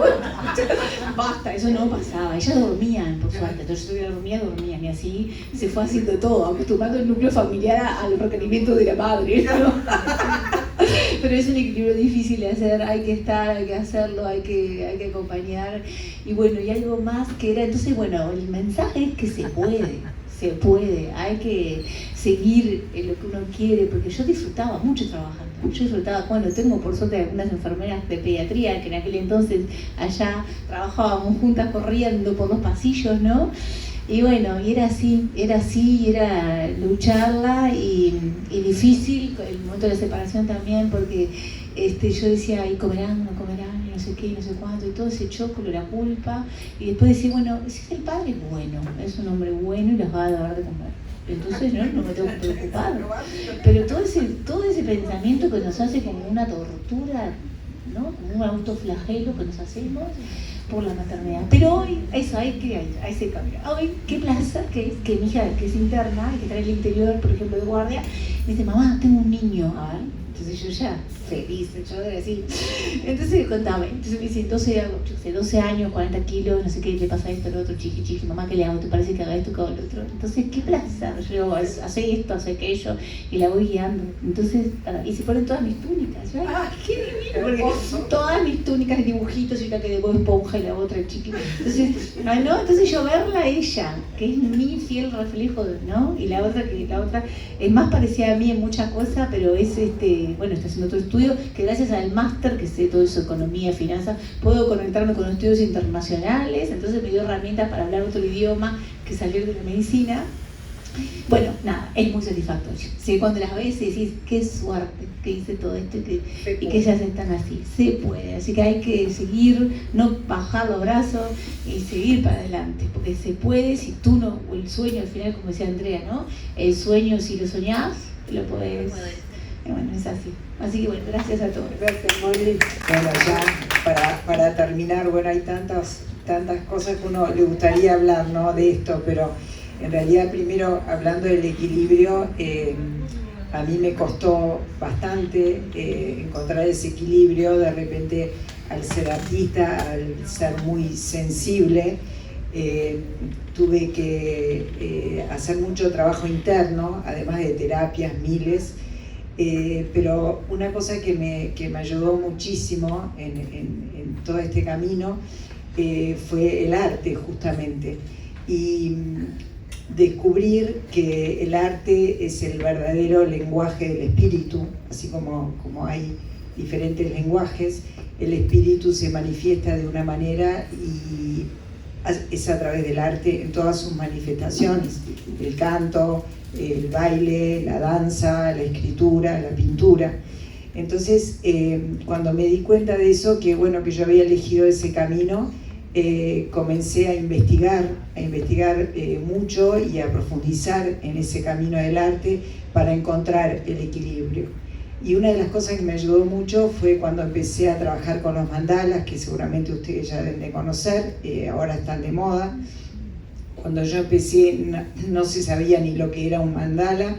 basta, eso no pasaba. Ellas dormían, por suerte, entonces yo dormían, y así se fue haciendo todo, acostumbrando el núcleo familiar al requerimiento de la madre, ¿no? Pero es un equilibrio difícil de hacer, hay que estar, hay que hacerlo, hay que acompañar. Y bueno, y algo más que era, entonces bueno, el mensaje es que se puede, hay que seguir en lo que uno quiere, porque yo disfrutaba mucho trabajando, bueno, tengo por suerte algunas enfermeras de pediatría que en aquel entonces allá trabajábamos juntas corriendo por los pasillos, ¿no? Y bueno, y era así, era lucharla y difícil, el momento de la separación también, porque yo decía, y comerán, no comerán, y no sé qué, y no sé cuánto, y todo ese choclo, la culpa, y después decía, bueno, si es el padre, bueno, es un hombre bueno y los va a dar de comer. Entonces no me tengo que preocupar. Pero todo ese pensamiento que nos hace como una tortura, ¿no? Como un autoflagelo que nos hacemos por la maternidad. Pero hoy, eso hay ese cambio. Hoy, qué placer que mi hija, que es interna, que está en el interior, por ejemplo, de guardia, me dice, mamá, tengo un niño. A ver, entonces yo ya, feliz, yo era así. Entonces contame, entonces me dice, 12 años, 40 kilos, no sé qué, le pasa esto, lo otro, chiqui, mamá, ¿qué le hago? ¿Te parece que haga esto, que haga lo otro? Entonces, qué placer, yo digo, hace esto, hace aquello, y la voy guiando. Entonces, y se ponen todas mis túnicas. Yo, ¡ay, qué divino! Porque todas mis túnicas de dibujitos, y una que de Bob Esponja y la otra de chiqui. Entonces yo verla a ella, que es mi fiel reflejo, ¿no? Y la otra es más parecida a mí en muchas cosas, pero es bueno, está haciendo otro estudio que gracias al máster que sé todo eso, economía, finanzas, puedo conectarme con estudios internacionales, entonces me dio herramientas para hablar otro idioma que salir de la medicina. Bueno, nada, es muy satisfactorio. ¿Sí? Cuando las ves y decís, qué suerte que hice todo esto y que ellas están así, se puede. Así que hay que seguir, no bajar los brazos y seguir para adelante, porque se puede, si tú no, o el sueño al final, como decía Andrea, ¿no? El sueño, si lo soñás, lo podés. Bueno, es así. Así que bueno, gracias a todos. Gracias, Moni. Bueno, ya para terminar, bueno, hay tantas cosas que uno le gustaría hablar, ¿no? De esto, pero en realidad primero hablando del equilibrio, a mí me costó bastante encontrar ese equilibrio. De repente al ser artista, al ser muy sensible, tuve que hacer mucho trabajo interno, además de terapias, miles. Pero una cosa que me ayudó muchísimo en todo este camino fue el arte, justamente. Y descubrir que el arte es el verdadero lenguaje del espíritu, así como hay diferentes lenguajes, el espíritu se manifiesta de una manera y es a través del arte en todas sus manifestaciones: el canto, el baile, la danza, la escritura, la pintura. Entonces, cuando me di cuenta de eso, que bueno, que yo había elegido ese camino, comencé a investigar mucho y a profundizar en ese camino del arte para encontrar el equilibrio. Y una de las cosas que me ayudó mucho fue cuando empecé a trabajar con los mandalas, que seguramente ustedes ya deben de conocer, ahora están de moda. Cuando yo empecé no se sabía ni lo que era un mandala,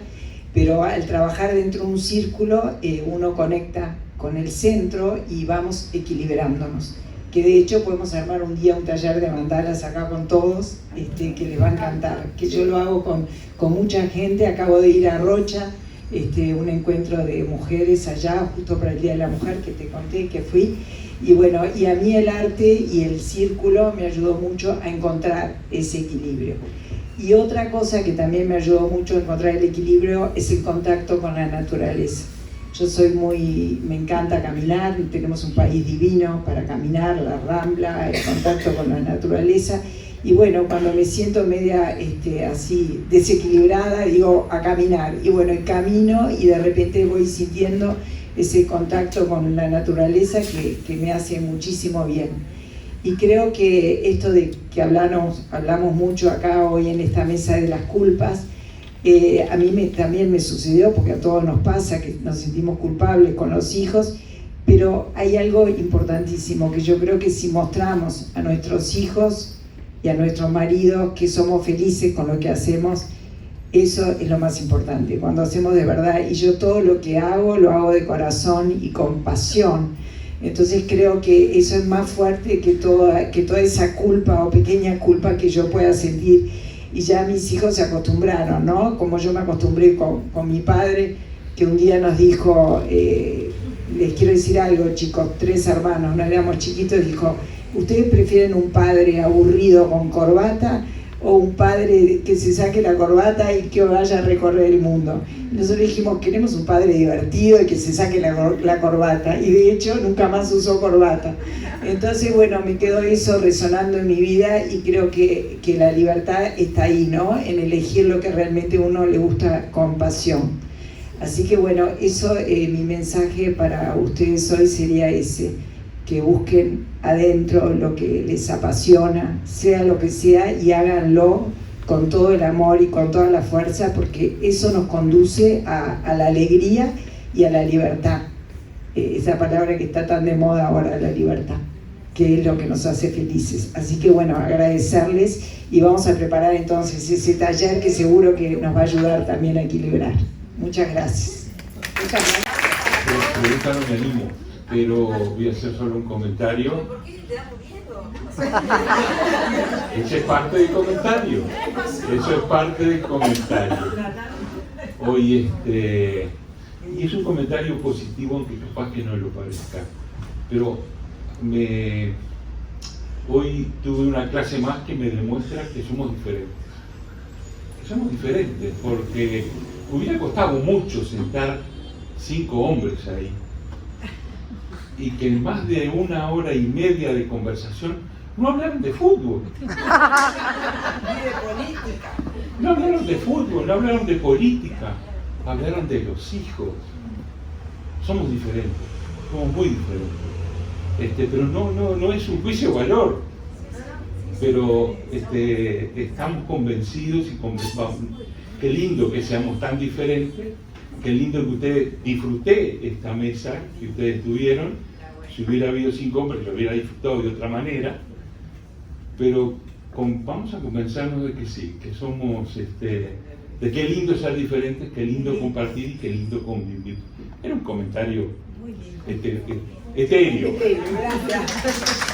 pero al trabajar dentro de un círculo uno conecta con el centro y vamos equilibrándonos. Que de hecho podemos armar un día un taller de mandalas acá con todos, que les va a encantar. Que yo lo hago con mucha gente. Acabo de ir a Rocha, un encuentro de mujeres allá, justo para el Día de la Mujer, que te conté que fui. Y bueno, y a mí el arte y el círculo me ayudó mucho a encontrar ese equilibrio. Y otra cosa que también me ayudó mucho a encontrar el equilibrio es el contacto con la naturaleza. Yo me encanta caminar, tenemos un país divino para caminar, la Rambla, el contacto con la naturaleza. Y bueno, cuando me siento media así desequilibrada, digo a caminar. Y bueno, camino y de repente voy sintiendo ese contacto con la naturaleza que me hace muchísimo bien. Y creo que esto de que hablamos mucho acá hoy en esta mesa de las culpas, a mí también me sucedió, porque a todos nos pasa que nos sentimos culpables con los hijos, pero hay algo importantísimo que yo creo que si mostramos a nuestros hijos y a nuestros maridos que somos felices con lo que hacemos, eso es lo más importante, cuando hacemos de verdad. Y yo todo lo que hago, lo hago de corazón y con pasión. Entonces creo que eso es más fuerte que toda esa culpa o pequeña culpa que yo pueda sentir. Y ya mis hijos se acostumbraron, ¿no? Como yo me acostumbré con mi padre, que un día nos dijo, les quiero decir algo, chicos, 3 hermanos, no éramos chiquitos, dijo: ¿ustedes prefieren un padre aburrido con corbata o un padre que se saque la corbata y que vaya a recorrer el mundo? Nosotros dijimos: queremos un padre divertido y que se saque la corbata, y de hecho nunca más usó corbata. Entonces bueno, me quedó eso resonando en mi vida, y creo que la libertad está ahí, ¿no? En elegir lo que realmente a uno le gusta con pasión. Así que bueno, eso, mi mensaje para ustedes hoy sería ese: que busquen adentro lo que les apasiona, sea lo que sea, y háganlo con todo el amor y con toda la fuerza, porque eso nos conduce a la alegría y a la libertad. Esa palabra que está tan de moda ahora, la libertad, que es lo que nos hace felices. Así que bueno, agradecerles, y vamos a preparar entonces ese taller que seguro que nos va a ayudar también a equilibrar. Muchas gracias. Muchas gracias. Ahorita no me animo, pero voy a hacer solo un comentario. ¿Por qué te da miedo? Ese es parte del comentario. Eso es parte del comentario. Hoy y es un comentario positivo, aunque capaz que no lo parezca. Pero hoy tuve una clase más que me demuestra que somos diferentes. Que somos diferentes, porque hubiera costado mucho sentar 5 hombres ahí, y que en más de 1 hora y media de conversación no hablaron de fútbol. Ni de política. No hablaron de fútbol, no hablaron de política, hablaron de los hijos. Somos diferentes, somos muy diferentes. Pero no es un juicio de valor. Pero estamos convencidos y qué lindo que seamos tan diferentes. Qué lindo que disfruté esta mesa que ustedes tuvieron. Si hubiera habido 5 hombres, lo hubiera disfrutado de otra manera. Pero vamos a convencernos de que sí, que somos, de qué lindo ser diferentes, qué lindo compartir y qué lindo convivir. Era un comentario etéreo. Gracias.